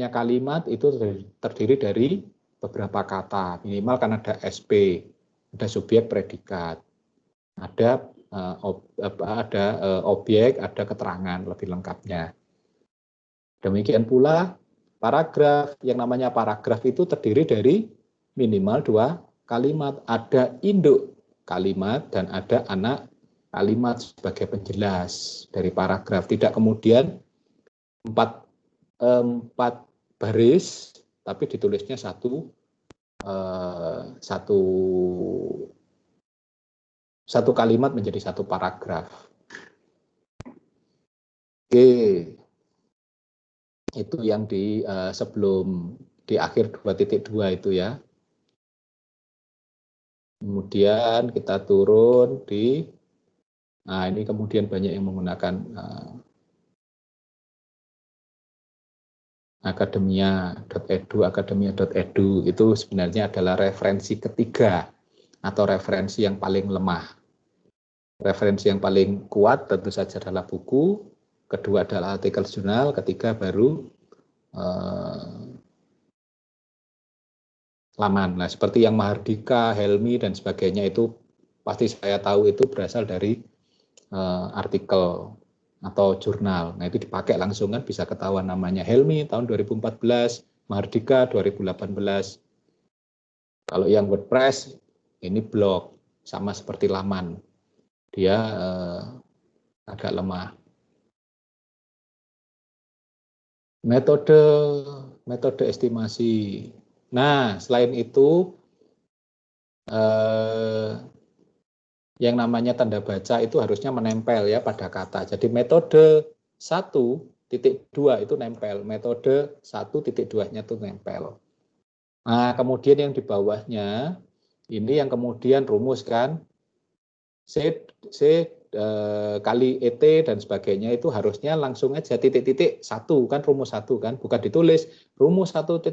kalimat itu terdiri dari beberapa kata, minimal kan ada SP, ada subjek predikat, ada objek, ada keterangan lebih lengkapnya. Demikian pula paragraf, yang namanya paragraf itu terdiri dari minimal 2 kalimat, ada induk kalimat dan ada anak kalimat sebagai penjelas dari paragraf. Tidak kemudian 4 baris, tapi ditulisnya satu kalimat menjadi satu paragraf. Oke, itu yang di sebelum di akhir 2.2 itu ya. Kemudian kita turun di, nah ini kemudian banyak yang menggunakan akademia.edu, itu sebenarnya adalah referensi ketiga atau referensi yang paling lemah. Referensi yang paling kuat tentu saja adalah buku, kedua adalah artikel jurnal, ketiga baru laman. Nah, seperti yang Mahardika, Helmi dan sebagainya itu pasti saya tahu itu berasal dari artikel atau jurnal. Nah, itu dipakai langsung kan bisa ketahuan namanya. Helmi tahun 2014, Mahardika 2018. Kalau yang WordPress ini blog, sama seperti laman. Dia agak lemah. Metode estimasi. Nah, selain itu yang namanya tanda baca itu harusnya menempel ya pada kata. Jadi metode 1.2 itu nempel, metode 1.2-nya itu nempel. Nah, kemudian yang di bawahnya ini yang kemudian rumus kan C kali ET dan sebagainya itu harusnya langsung aja titik-titik 1 kan, rumus 1 kan, bukan ditulis rumus 1.1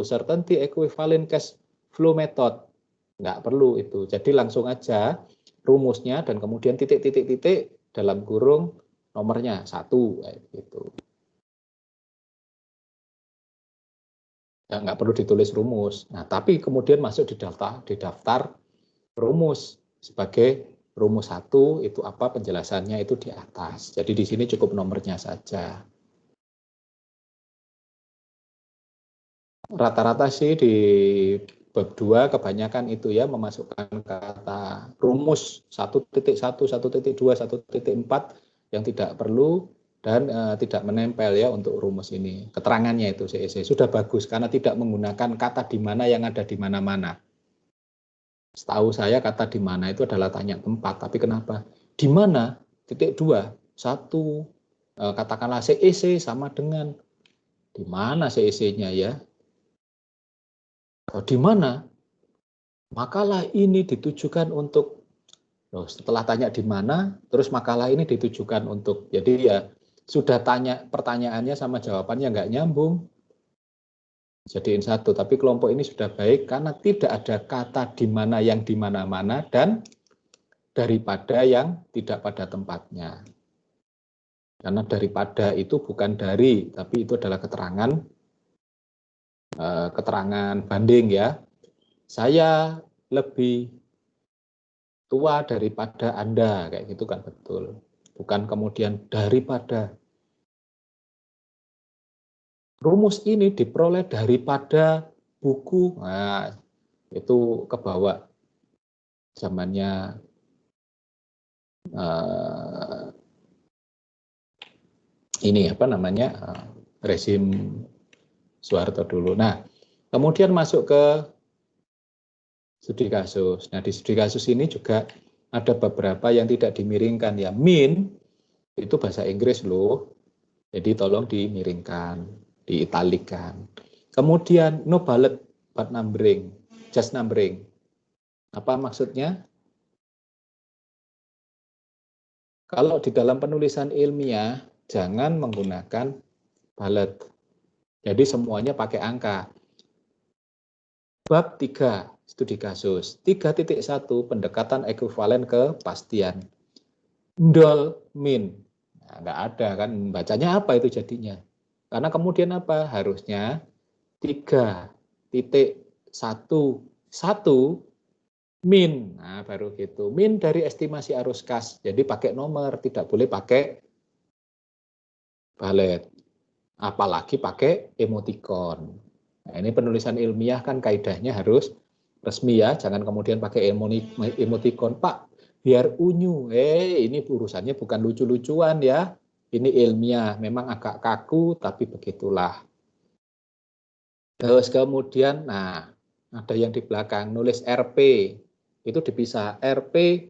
certainty equivalent case flow method. Nggak perlu itu. Jadi langsung aja rumusnya dan kemudian titik-titik-titik dalam kurung nomornya 1 kayak gitu. Ya, nggak perlu ditulis rumus. Nah, tapi kemudian masuk di daftar rumus sebagai rumus 1 itu apa penjelasannya itu di atas. Jadi di sini cukup nomornya saja. Rata-rata sih di bab 2 kebanyakan itu ya memasukkan kata rumus 1.1, 1.2, 1.4 yang tidak perlu dan tidak menempel ya untuk rumus ini. Keterangannya itu CEC sudah bagus karena tidak menggunakan kata di mana yang ada di mana-mana. Setahu saya kata di mana itu adalah tanya tempat, tapi kenapa? Di mana? Titik 2, 1, katakanlah CEC sama dengan di mana CEC-nya ya? Di mana? Makalah ini ditujukan untuk, setelah tanya di mana, terus makalah ini ditujukan untuk, jadi ya sudah tanya pertanyaannya sama jawabannya nggak nyambung, jadiin satu. Tapi kelompok ini sudah baik karena tidak ada kata di mana yang di mana-mana dan daripada yang tidak pada tempatnya. Karena daripada itu bukan dari, tapi itu adalah keterangan banding ya. Saya lebih tua daripada Anda, kayak gitu kan betul. Bukan kemudian daripada. Rumus ini diperoleh daripada buku. Nah, itu kebawa zamannya ini apa namanya rezim Soeharto dulu. Nah, kemudian masuk ke studi kasus. Nah, di studi kasus ini juga ada beberapa yang tidak dimiringkan ya. Min itu bahasa Inggris loh. Jadi tolong dimiringkan, diitalikan. Kemudian no bullet but numbering, just numbering. Apa maksudnya? Kalau di dalam penulisan ilmiah jangan menggunakan bullet. Jadi semuanya pakai angka. Bab 3 studi kasus 3.1 pendekatan ekuivalen kepastian. Ndol min. Nah, nggak ada kan, bacanya apa itu jadinya? Karena kemudian apa? Harusnya 3.1 min. Nah, baru gitu. Min dari estimasi arus kas. Jadi pakai nomor, tidak boleh pakai bullet. Apalagi pakai emoticon. Nah, ini penulisan ilmiah kan kaidahnya harus resmi ya, jangan kemudian pakai emoticon. Pak, biar unyu. Ini urusannya bukan lucu-lucuan ya. Ini ilmiah, memang agak kaku tapi begitulah. Terus kemudian, nah ada yang di belakang nulis RP itu dipisah. RP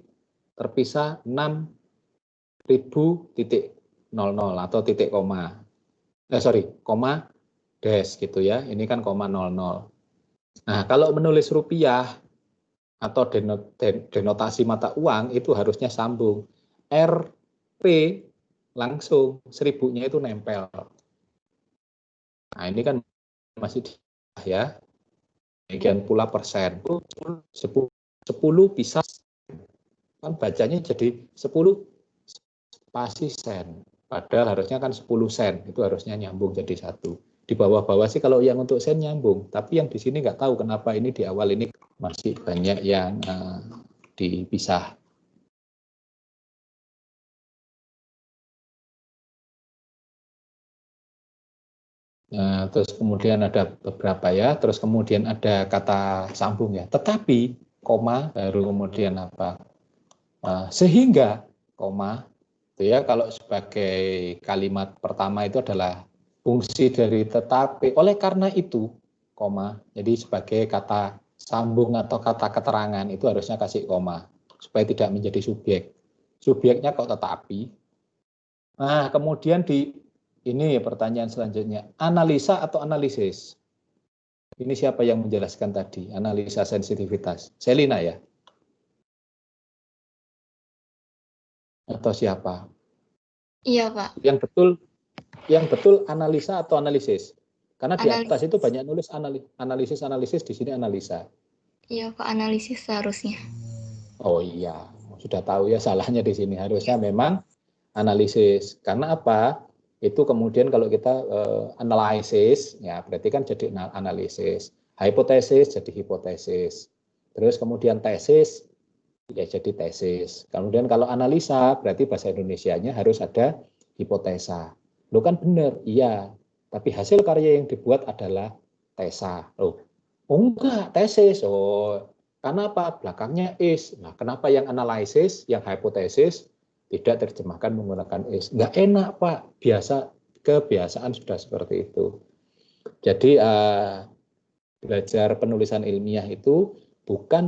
terpisah 6.000.00 atau titik koma. Koma dash gitu ya. Ini kan koma 00. Nah, kalau menulis rupiah atau denotasi mata uang itu harusnya sambung. RP langsung 1000-nya itu nempel. Nah, ini kan masih ya. Demikian pula persen. 10 bisa kan bacanya jadi 10 spasi sen. Padahal harusnya kan 10 sen. Itu harusnya nyambung jadi 1. Di bawah-bawah sih kalau yang untuk sen nyambung, tapi yang di sini nggak tahu kenapa ini di awal ini masih banyak yang dipisah. Nah, terus kemudian ada beberapa ya, terus kemudian ada kata sambung ya, tetapi koma baru kemudian apa? Sehingga koma itu ya, kalau sebagai kalimat pertama itu adalah fungsi dari tetapi, oleh karena itu, koma, jadi sebagai kata sambung atau kata keterangan itu harusnya kasih koma, supaya tidak menjadi subjek. Subjeknya kok tetapi. Nah, kemudian ini pertanyaan selanjutnya, analisa atau analisis? Ini siapa yang menjelaskan tadi, analisa sensitivitas? Selina ya? Atau siapa? Iya, Pak. Yang betul analisa atau analisis? Karena di atas itu banyak nulis analisis, di sini analisa. Iya, Pak, analisis seharusnya. Oh iya, sudah tahu ya salahnya di sini. Harusnya memang analisis. Karena apa? Itu kemudian kalau kita analisis, ya berarti kan jadi analisis. Hipotesis jadi hipotesis. Terus kemudian tesis, ya jadi tesis. Kemudian kalau analisa, berarti bahasa Indonesianya harus ada hipotesa. Loh kan benar, iya. Tapi hasil karya yang dibuat adalah tesa. Oh enggak, tesis. Oh, karena apa? Belakangnya is. Nah, kenapa yang analisis, yang hipotesis tidak terjemahkan menggunakan is? Enggak enak, Pak. Kebiasaan sudah seperti itu. Jadi belajar penulisan ilmiah itu bukan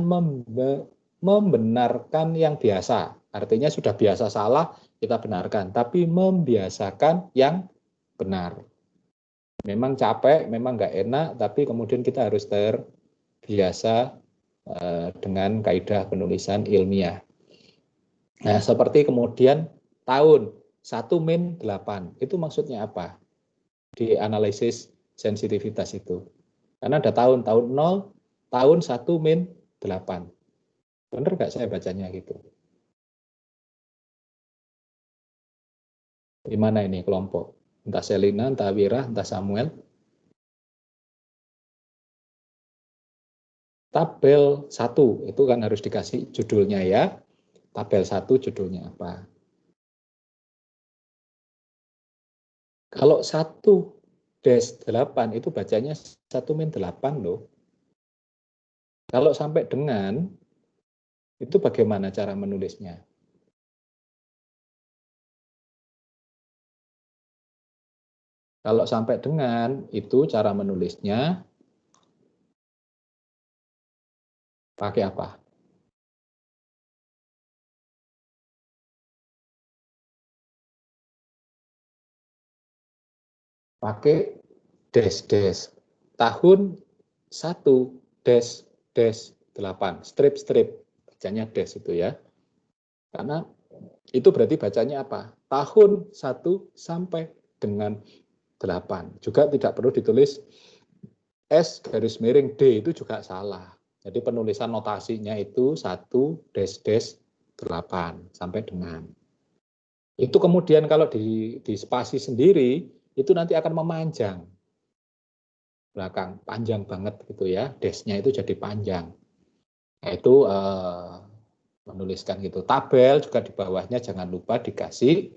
membenarkan yang biasa. Artinya sudah biasa salah, kita benarkan. Tapi membiasakan yang benar. Memang capek, memang nggak enak, tapi kemudian kita harus terbiasa dengan kaidah penulisan ilmiah. Nah, seperti kemudian tahun 1-8, itu maksudnya apa? Di analisis sensitivitas itu. Karena ada tahun 0, tahun 1-8. Benar nggak saya bacanya gitu? Di mana ini kelompok? Entah Selina, entah Wira, entah Samuel. Tabel 1, itu kan harus dikasih judulnya ya. Tabel 1 judulnya apa? Kalau 1-8 itu bacanya 1-8 loh. Kalau sampai dengan, itu bagaimana cara menulisnya? Kalau sampai dengan, itu cara menulisnya pakai apa? Pakai dash. Tahun 1-8. Strip. Bacanya dash itu ya. Karena itu berarti bacanya apa? Tahun 1 sampai dengan 8. Juga tidak perlu ditulis S garis miring D, itu juga salah. Jadi penulisan notasinya itu 1-8 sampai dengan. Itu kemudian kalau di spasi sendiri, itu nanti akan memanjang. Belakang, panjang banget gitu ya. Dash-nya itu jadi panjang. Nah, itu menuliskan gitu. Tabel juga di bawahnya jangan lupa dikasih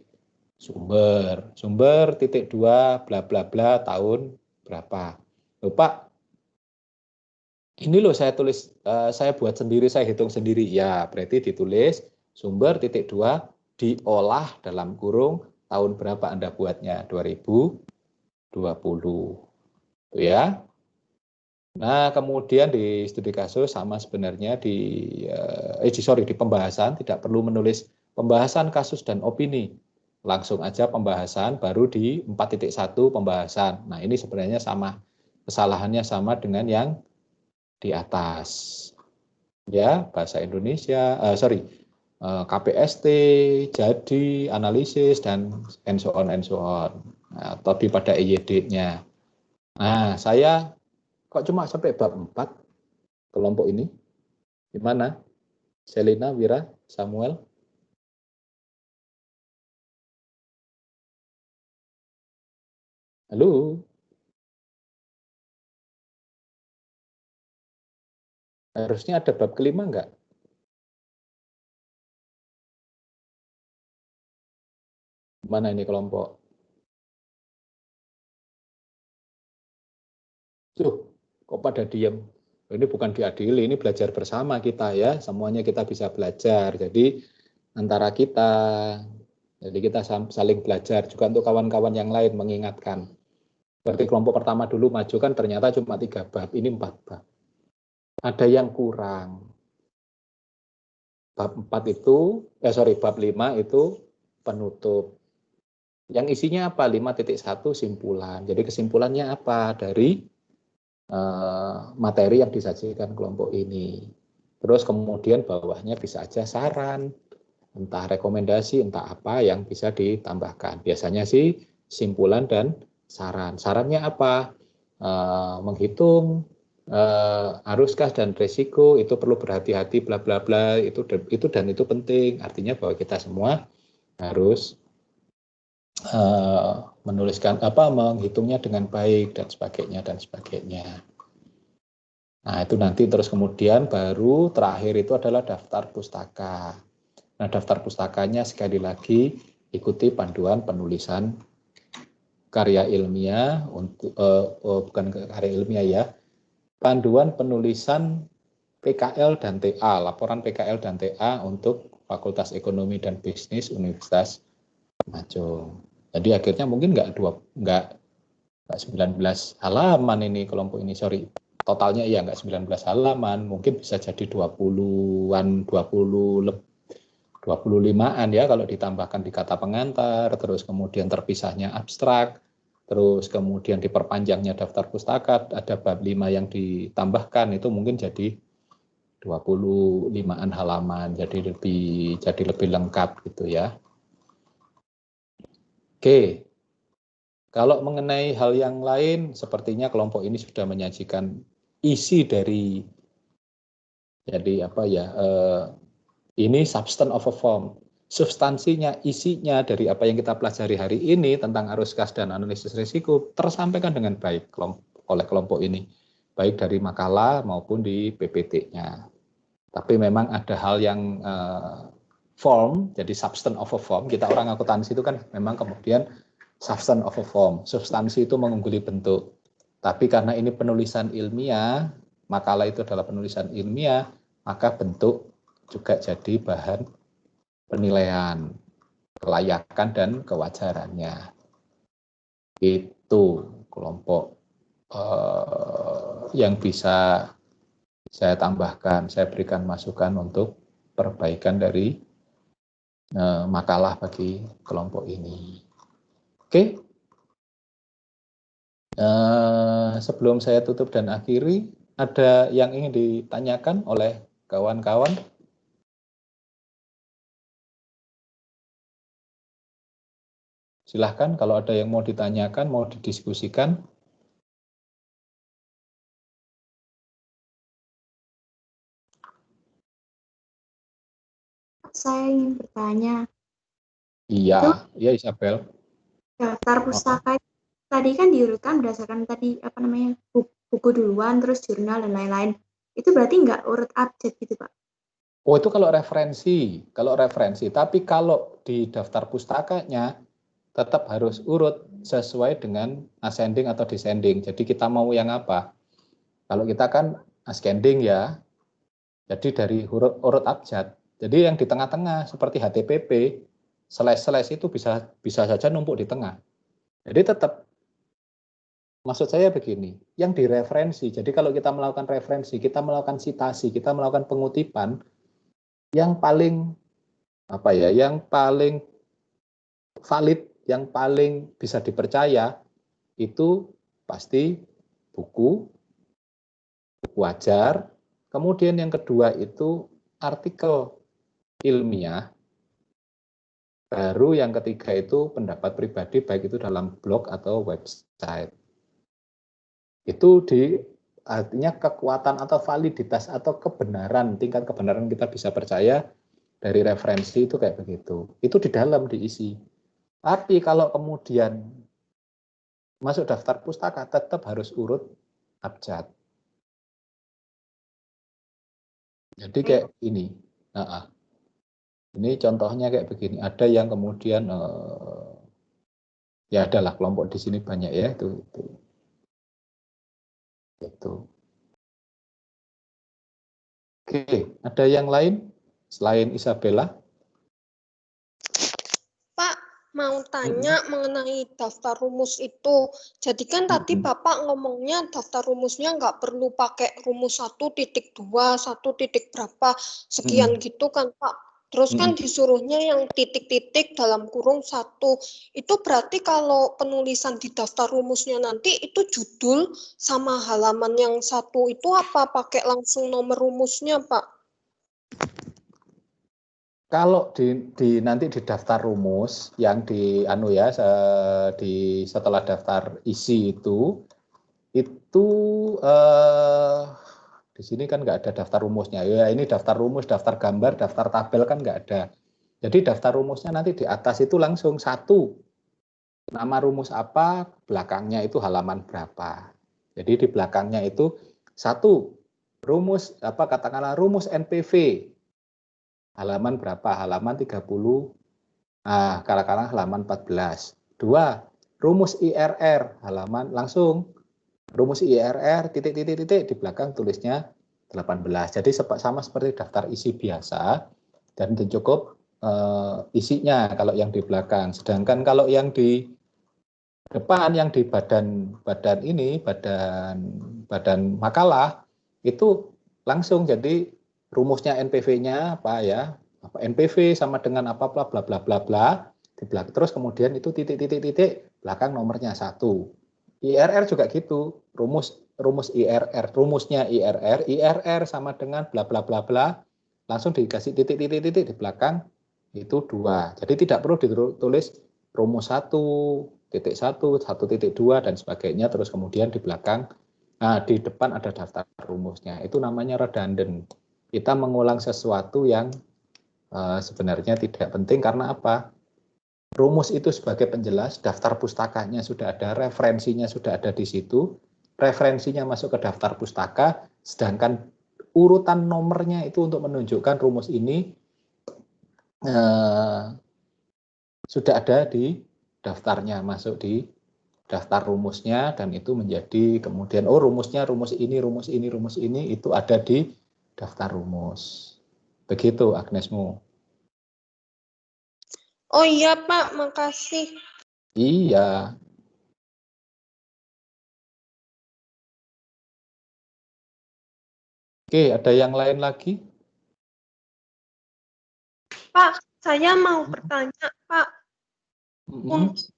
sumber 2 bla bla bla tahun berapa. Lupa ini loh saya tulis, saya buat sendiri, saya hitung sendiri. Ya, berarti ditulis sumber 2 diolah dalam kurung tahun berapa Anda buatnya? 2020. Ya. Nah, kemudian di studi kasus sama sebenarnya di pembahasan tidak perlu menulis pembahasan kasus dan opini. Langsung aja pembahasan, baru di 4.1 pembahasan. Nah, ini sebenarnya sama, kesalahannya sama dengan yang di atas. Ya, bahasa Indonesia, KPST, jadi, analisis, dan and so on. Nah, tapi pada EYD-nya. Nah, saya kok cuma sampai bab 4 kelompok ini? Gimana? Selina, Wira, Samuel? Halo? Harusnya ada bab kelima enggak? Mana ini kelompok? Tuh, kok pada diam? Ini bukan diadili, ini belajar bersama kita ya. Semuanya kita bisa belajar. Jadi antara kita, jadi kita saling belajar juga untuk kawan-kawan yang lain mengingatkan. Berarti kelompok pertama dulu maju kan ternyata cuma 3 bab, ini 4 bab. Ada yang kurang. Bab 4 itu, bab 5 itu penutup. Yang isinya apa? 5.1 simpulan. Jadi kesimpulannya apa dari materi yang disajikan kelompok ini. Terus kemudian bawahnya bisa aja saran, entah rekomendasi, entah apa yang bisa ditambahkan. Biasanya sih simpulan dan saran. Sarannya apa? Menghitung arus kas dan risiko itu perlu berhati-hati bla bla bla, itu dan itu penting, artinya bahwa kita semua harus menuliskan menghitungnya dengan baik dan sebagainya. Nah, itu nanti terus kemudian baru terakhir itu adalah daftar pustaka. Nah, daftar pustakanya sekali lagi ikuti panduan penulisan karya ilmiah untuk bukan karya ilmiah ya. Panduan penulisan PKL dan TA, laporan PKL dan TA untuk Fakultas Ekonomi dan Bisnis Universitas Majong. Jadi akhirnya mungkin nggak 19 halaman ini kelompok ini, sorry. Totalnya ya nggak 19 halaman, mungkin bisa jadi 25-an ya kalau ditambahkan di kata pengantar, terus kemudian terpisahnya abstrak, terus kemudian diperpanjangnya daftar pustaka, ada bab 5 yang ditambahkan, itu mungkin jadi 25-an halaman, jadi lebih lengkap gitu ya. Oke. Kalau mengenai hal yang lain, sepertinya kelompok ini sudah menyajikan isi dari, jadi apa ya, ini substance of a form. Substansinya, isinya dari apa yang kita pelajari hari ini tentang arus kas dan analisis risiko tersampaikan dengan baik oleh kelompok ini, baik dari makalah maupun di PPT-nya. Tapi memang ada hal yang form, jadi substance of a form. Kita orang akuntansi itu kan memang kemudian substance of a form, substansi itu mengungguli bentuk. Tapi karena ini penulisan ilmiah, makalah itu adalah penulisan ilmiah, maka bentuk juga jadi bahan penilaian, kelayakan dan kewajarannya. Itu kelompok yang bisa saya tambahkan, saya berikan masukan untuk perbaikan dari makalah bagi kelompok ini. Oke, sebelum saya tutup dan akhiri, ada yang ingin ditanyakan oleh kawan-kawan? Silahkan kalau ada yang mau ditanyakan, mau didiskusikan. Saya ingin bertanya. Iya, iya Isabel. Daftar pustaka tadi kan diurutkan berdasarkan tadi apa namanya buku duluan, terus jurnal dan lain-lain. Itu berarti nggak urut abjad gitu Pak? Oh itu kalau referensi. Tapi kalau di daftar pustakanya tetap harus urut sesuai dengan ascending atau descending. Jadi kita mau yang apa? Kalau kita kan ascending ya, jadi dari urut abjad. Jadi yang di tengah-tengah seperti HTPP, slash itu bisa saja numpuk di tengah. Jadi tetap, maksud saya begini, yang direferensi. Jadi kalau kita melakukan referensi, kita melakukan citasi, kita melakukan pengutipan, yang paling yang paling valid, yang paling bisa dipercaya itu pasti buku ajar. Kemudian yang kedua itu artikel ilmiah. Baru yang ketiga itu pendapat pribadi, baik itu dalam blog atau website. Itu artinya kekuatan atau validitas atau kebenaran, tingkat kebenaran kita bisa percaya dari referensi itu kayak begitu. Itu di dalam diisi. Tapi kalau kemudian masuk daftar pustaka tetap harus urut abjad. Jadi kayak ini. Ini contohnya kayak begini. Ada yang kemudian ya adalah kelompok di sini banyak ya itu. Oke, ada yang lain selain Isabella? Pak, mau tanya mengenai daftar rumus itu. Jadi kan tadi Bapak ngomongnya daftar rumusnya nggak perlu pakai rumus 1.2, 1. berapa, sekian gitu kan Pak. Terus kan disuruhnya yang titik-titik dalam kurung 1. Itu berarti kalau penulisan di daftar rumusnya nanti itu judul sama halaman yang 1 itu apa? Pakai langsung nomor rumusnya Pak? Kalau nanti di daftar rumus yang setelah daftar isi itu itu di sini kan nggak ada daftar rumusnya. Ya ini daftar rumus, daftar gambar, daftar tabel kan nggak ada. Jadi daftar rumusnya nanti di atas itu langsung satu. Nama rumus apa, belakangnya itu halaman berapa. Jadi di belakangnya itu satu rumus apa katakanlah rumus NPV. Halaman berapa? Halaman 30. Nah, katakanlah halaman 14. Dua, rumus IRR halaman langsung rumus IRR titik di belakang tulisnya 18. Jadi sama seperti daftar isi biasa dan cukup isinya kalau yang di belakang. Sedangkan kalau yang di depan yang di badan makalah itu langsung jadi rumusnya NPV-nya apa ya? Apa NPV sama dengan apa bla bla bla bla bla di belakang. Terus kemudian itu titik belakang nomornya 1. IRR juga gitu. Rumus IRR, rumusnya IRR sama dengan bla bla bla bla langsung dikasih titik di belakang itu 2. Jadi tidak perlu ditulis rumus 1.1, 1.2 dan sebagainya terus kemudian di belakang di depan ada daftar rumusnya. Itu namanya redundant. Kita mengulang sesuatu yang sebenarnya tidak penting karena apa? Rumus itu sebagai penjelas, daftar pustakanya sudah ada, referensinya sudah ada di situ, referensinya masuk ke daftar pustaka, sedangkan urutan nomornya itu untuk menunjukkan rumus ini sudah ada di daftarnya, masuk di daftar rumusnya, dan itu menjadi kemudian, oh rumusnya rumus ini itu ada di daftar rumus. Begitu Agnesmu. Oh iya Pak, makasih. Iya. Oke, ada yang lain lagi? Pak, saya mau bertanya, Pak. Untuk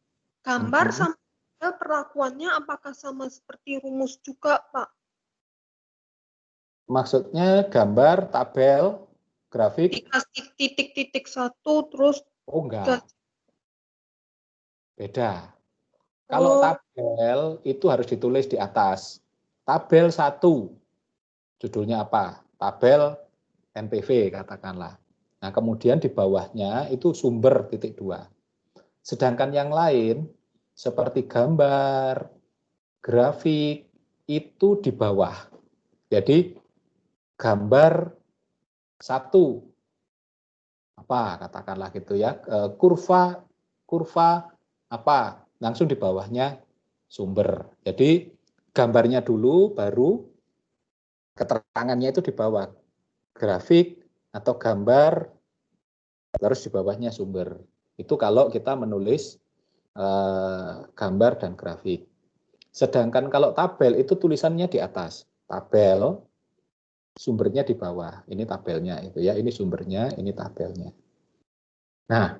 gambar sama perlakuannya apakah sama seperti rumus juga, Pak? Maksudnya gambar, tabel, grafik? Dikasih titik-titik 1, terus... Oh, enggak. Beda. Kalau tabel itu harus ditulis di atas. Tabel 1. Judulnya apa? Tabel NPV katakanlah. Nah, kemudian di bawahnya itu sumber titik 2. Sedangkan yang lain seperti gambar, grafik itu di bawah. Jadi gambar 1 apa katakanlah gitu ya, kurva apa, langsung di bawahnya sumber. Jadi gambarnya dulu baru keterangannya itu di bawah, grafik atau gambar terus di bawahnya sumber. Itu kalau kita menulis gambar dan grafik. Sedangkan kalau tabel itu tulisannya di atas, tabel sumbernya di bawah. Ini tabelnya itu ya, ini sumbernya, ini tabelnya. Nah,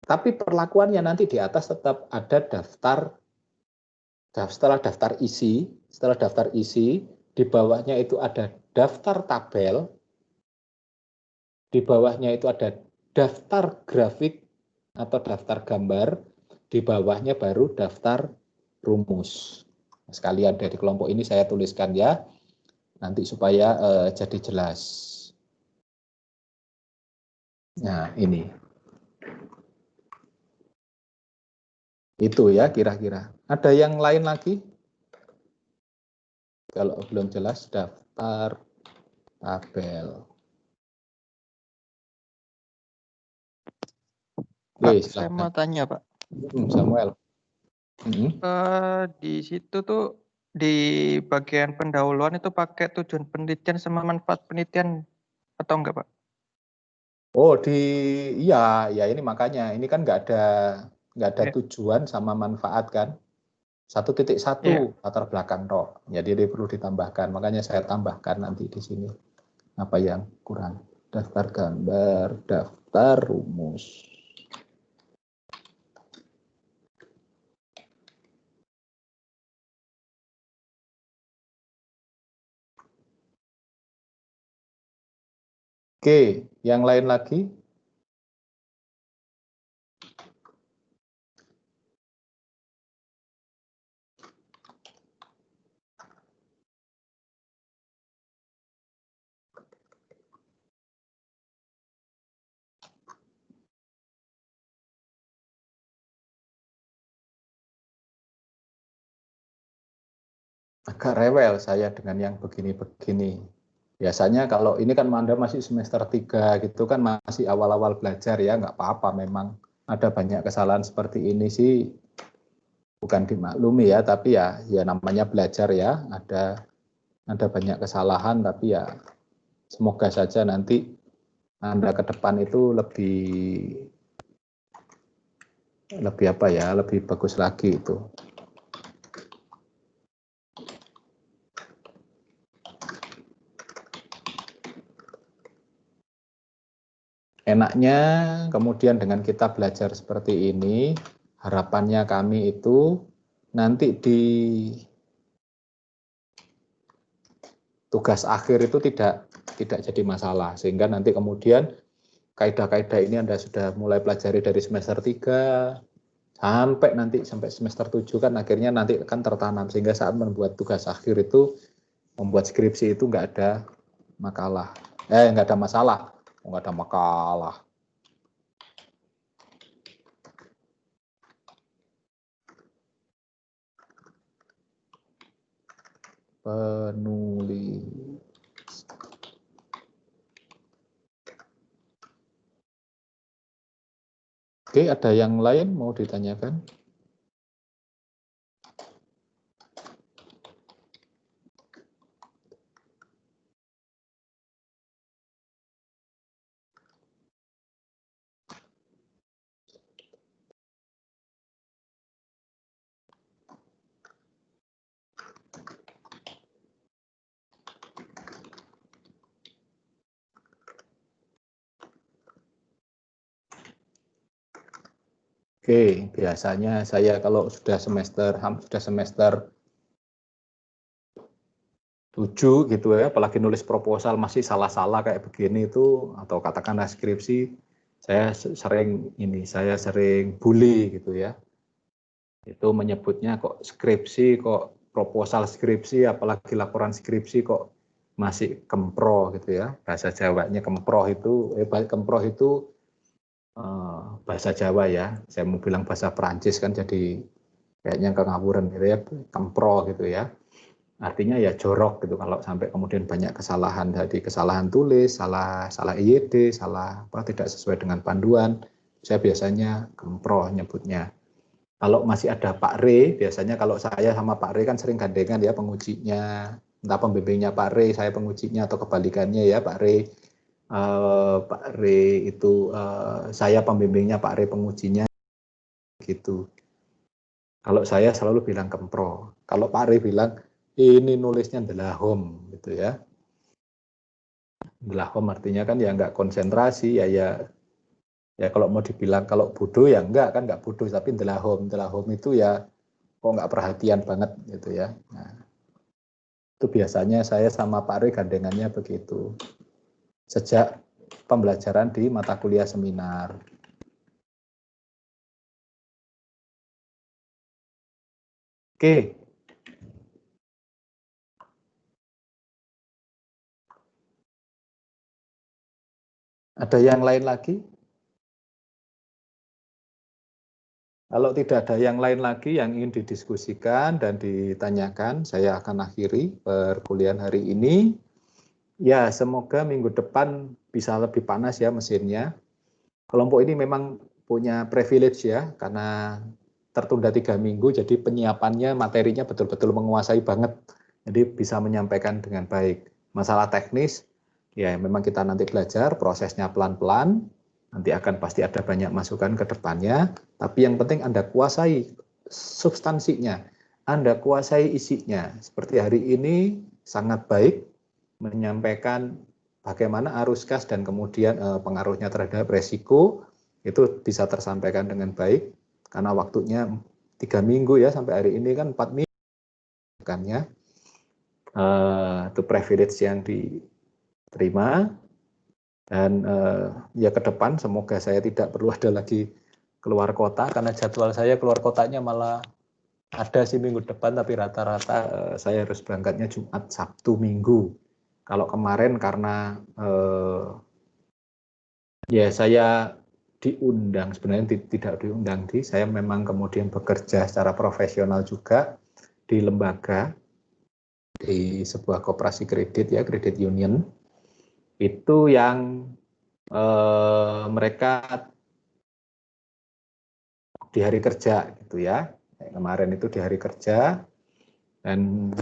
tapi perlakuannya nanti di atas tetap ada setelah daftar isi, di bawahnya itu ada daftar tabel, di bawahnya itu ada daftar grafik atau daftar gambar, di bawahnya baru daftar rumus. Sekalian dari kelompok ini saya tuliskan ya, nanti supaya jadi jelas. Nah, ini. Itu ya kira-kira. Ada yang lain lagi? Kalau belum jelas, daftar tabel. Pak, saya mau tanya, Pak. Samuel. Di situ tuh di bagian pendahuluan itu pakai tujuan penelitian sama manfaat penelitian atau enggak, Pak? Oh, iya ini makanya ini kan nggak ada tujuan sama manfaat kan. 1.1 latar belakang toh. Jadi ini perlu ditambahkan. Makanya saya tambahkan nanti di sini apa yang kurang. Daftar gambar, daftar rumus. Oke, yang lain lagi? agak rewel saya dengan yang begini-begini. Biasanya kalau ini kan Anda masih semester 3 gitu kan, masih awal-awal belajar ya, nggak apa-apa memang ada banyak kesalahan seperti ini sih, bukan dimaklumi ya, tapi ya namanya belajar ya, ada banyak kesalahan, tapi ya semoga saja nanti Anda ke depan itu lebih apa ya, lebih bagus lagi itu. Enaknya kemudian dengan kita belajar seperti ini, harapannya kami itu nanti di tugas akhir itu tidak jadi masalah, sehingga nanti kemudian kaidah-kaidah ini Anda sudah mulai pelajari dari semester 3 sampai semester 7 kan akhirnya nanti akan tertanam, sehingga saat membuat tugas akhir itu, membuat skripsi itu nggak ada masalah. Nggak ada makalah. Penulis. Oke, ada yang lain mau ditanyakan? Oke, biasanya saya kalau sudah semester 7 gitu ya, apalagi nulis proposal masih salah-salah kayak begini itu, atau katakanlah skripsi, saya sering bully gitu ya. Itu menyebutnya kok skripsi, kok proposal skripsi, apalagi laporan skripsi kok masih kempro gitu ya. Bahasa Jawanya kemproh itu, bahasa Jawa ya, saya mau bilang bahasa Perancis kan jadi kayaknya kengawuran gitu ya, kempro gitu ya, artinya ya jorok gitu kalau sampai kemudian banyak kesalahan, jadi kesalahan tulis, salah IYD, salah apa, tidak sesuai dengan panduan, saya biasanya kempro nyebutnya. Kalau masih ada Pak Re, biasanya kalau saya sama Pak Re kan sering gandengan ya pengujinya, entah pembimbingnya Pak Re, saya pengujinya, atau kebalikannya ya, Pak Re itu saya pembimbingnya, Pak Re pengujinya gitu. Kalau saya selalu bilang kempro. Kalau Pak Re bilang ini nulisnya ndelahom gitu ya. Ndelahom artinya kan ya nggak konsentrasi ya kalau mau dibilang kalau bodoh ya nggak bodoh, tapi ndelahom itu ya kok nggak perhatian banget gitu ya. Nah, itu biasanya saya sama Pak Re gandengannya begitu. Sejak pembelajaran di mata kuliah seminar. Oke. Ada yang lain lagi? Kalau tidak ada yang lain lagi yang ingin didiskusikan dan ditanyakan, saya akan akhiri perkuliahan hari ini. Ya, semoga minggu depan bisa lebih panas ya mesinnya. Kelompok ini memang punya privilege ya, karena tertunda 3 minggu, jadi penyiapannya, materinya betul-betul menguasai banget. Jadi bisa menyampaikan dengan baik. Masalah teknis, ya memang kita nanti belajar, prosesnya pelan-pelan, nanti akan pasti ada banyak masukan ke depannya, tapi yang penting Anda kuasai substansinya, Anda kuasai isinya. Seperti hari ini sangat baik menyampaikan bagaimana arus kas dan kemudian pengaruhnya terhadap resiko, itu bisa tersampaikan dengan baik, karena waktunya 3 minggu ya, sampai hari ini kan 4 minggu kan ya. Itu privilege yang diterima. Dan ya ke depan semoga saya tidak perlu ada lagi keluar kota, karena jadwal saya keluar kotanya malah ada sih minggu depan, tapi rata-rata saya harus berangkatnya Jumat, Sabtu, Minggu. Kalau kemarin karena ya saya diundang, sebenarnya tidak diundang, saya memang kemudian bekerja secara profesional juga di lembaga, di sebuah koperasi kredit ya, kredit union, itu yang mereka di hari kerja gitu ya. Kemarin itu di hari kerja, dan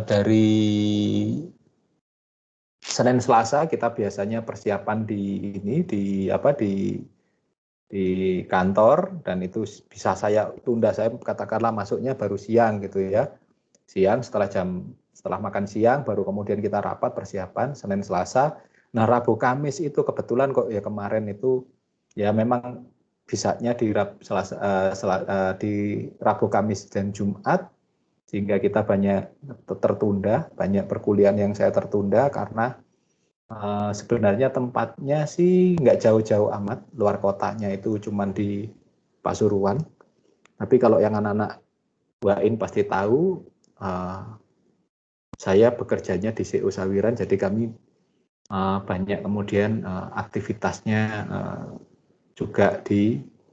dari Senin Selasa kita biasanya persiapan di kantor, dan itu bisa saya tunda, saya katakanlah masuknya baru siang gitu ya. Siang setelah makan siang baru kemudian kita rapat persiapan Senin Selasa. Nah, Rabu Kamis itu kebetulan kok ya kemarin itu ya memang bisanya di Rabu Kamis dan Jumat, sehingga kita banyak tertunda, banyak perkuliahan yang saya tertunda karena sebenarnya tempatnya sih nggak jauh-jauh amat, luar kotanya itu cuman di Pasuruan. Tapi kalau yang anak-anak Wain pasti tahu, saya bekerjanya di CU Sawiran, jadi kami banyak kemudian aktivitasnya juga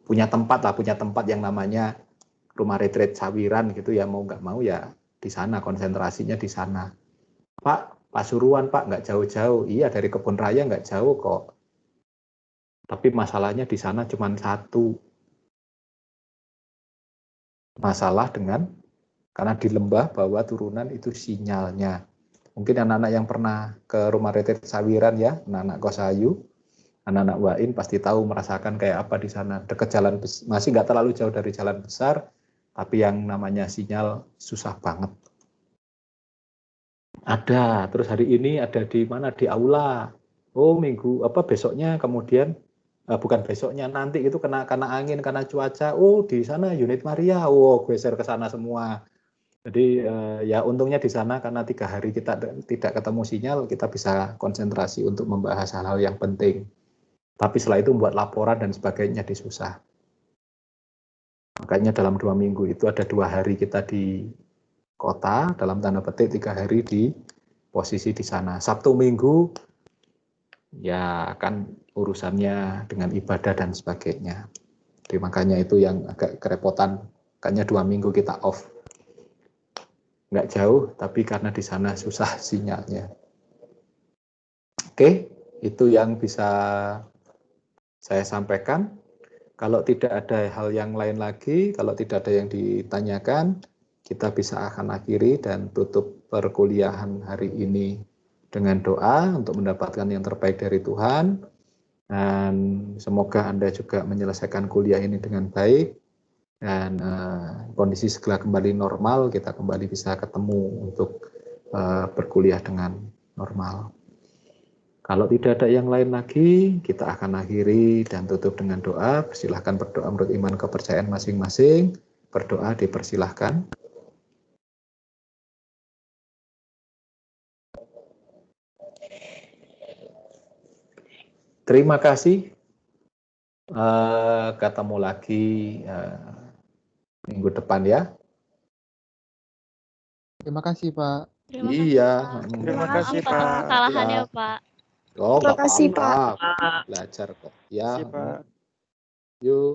punya tempat yang namanya Rumah Retreat Sawiran gitu ya, mau nggak mau ya di sana, konsentrasinya di sana. Pak, Pasuruan Pak, nggak jauh-jauh. Iya, dari Kebun Raya nggak jauh kok. Tapi masalahnya di sana cuma satu. Masalah karena di lembah bawah turunan itu sinyalnya. Mungkin anak-anak yang pernah ke Rumah Retreat Sawiran ya, anak-anak Kosayu, anak-anak Wain pasti tahu, merasakan kayak apa di sana. Dekat jalan, masih nggak terlalu jauh dari jalan besar, tapi yang namanya sinyal susah banget. Ada, terus hari ini ada di mana? Di aula. Oh, besoknya kemudian, bukan besoknya, nanti itu kena angin, karena cuaca. Oh, di sana unit Maria. Oh, geser ke sana semua. Jadi ya untungnya di sana karena 3 hari kita tidak ketemu sinyal, kita bisa konsentrasi untuk membahas hal-hal yang penting. Tapi setelah itu membuat laporan dan sebagainya disusah. Makanya dalam 2 minggu itu ada 2 hari kita di kota, dalam tanda petik 3 hari di posisi di sana. Sabtu Minggu ya kan urusannya dengan ibadah dan sebagainya. Jadi makanya itu yang agak kerepotan, makanya 2 minggu kita off. Nggak jauh, tapi karena di sana susah sinyalnya. Oke, itu yang bisa saya sampaikan. Kalau tidak ada hal yang lain lagi, kalau tidak ada yang ditanyakan, kita bisa akan akhiri dan tutup perkuliahan hari ini dengan doa untuk mendapatkan yang terbaik dari Tuhan. Dan semoga Anda juga menyelesaikan kuliah ini dengan baik. Dan kondisi segera kembali normal, kita kembali bisa ketemu untuk berkuliah dengan normal. Kalau tidak ada yang lain lagi, kita akan akhiri dan tutup dengan doa. Silahkan berdoa menurut iman kepercayaan masing-masing. Berdoa dipersilahkan. Terima kasih. Ketemu lagi minggu depan ya. Terima kasih, Pak. Terima kasih, Pak. Kesalahannya, Pak. Oh, Terima kasih, apa-apa. Belajar kok. Ya. Terima kasih, Pak. Yuk.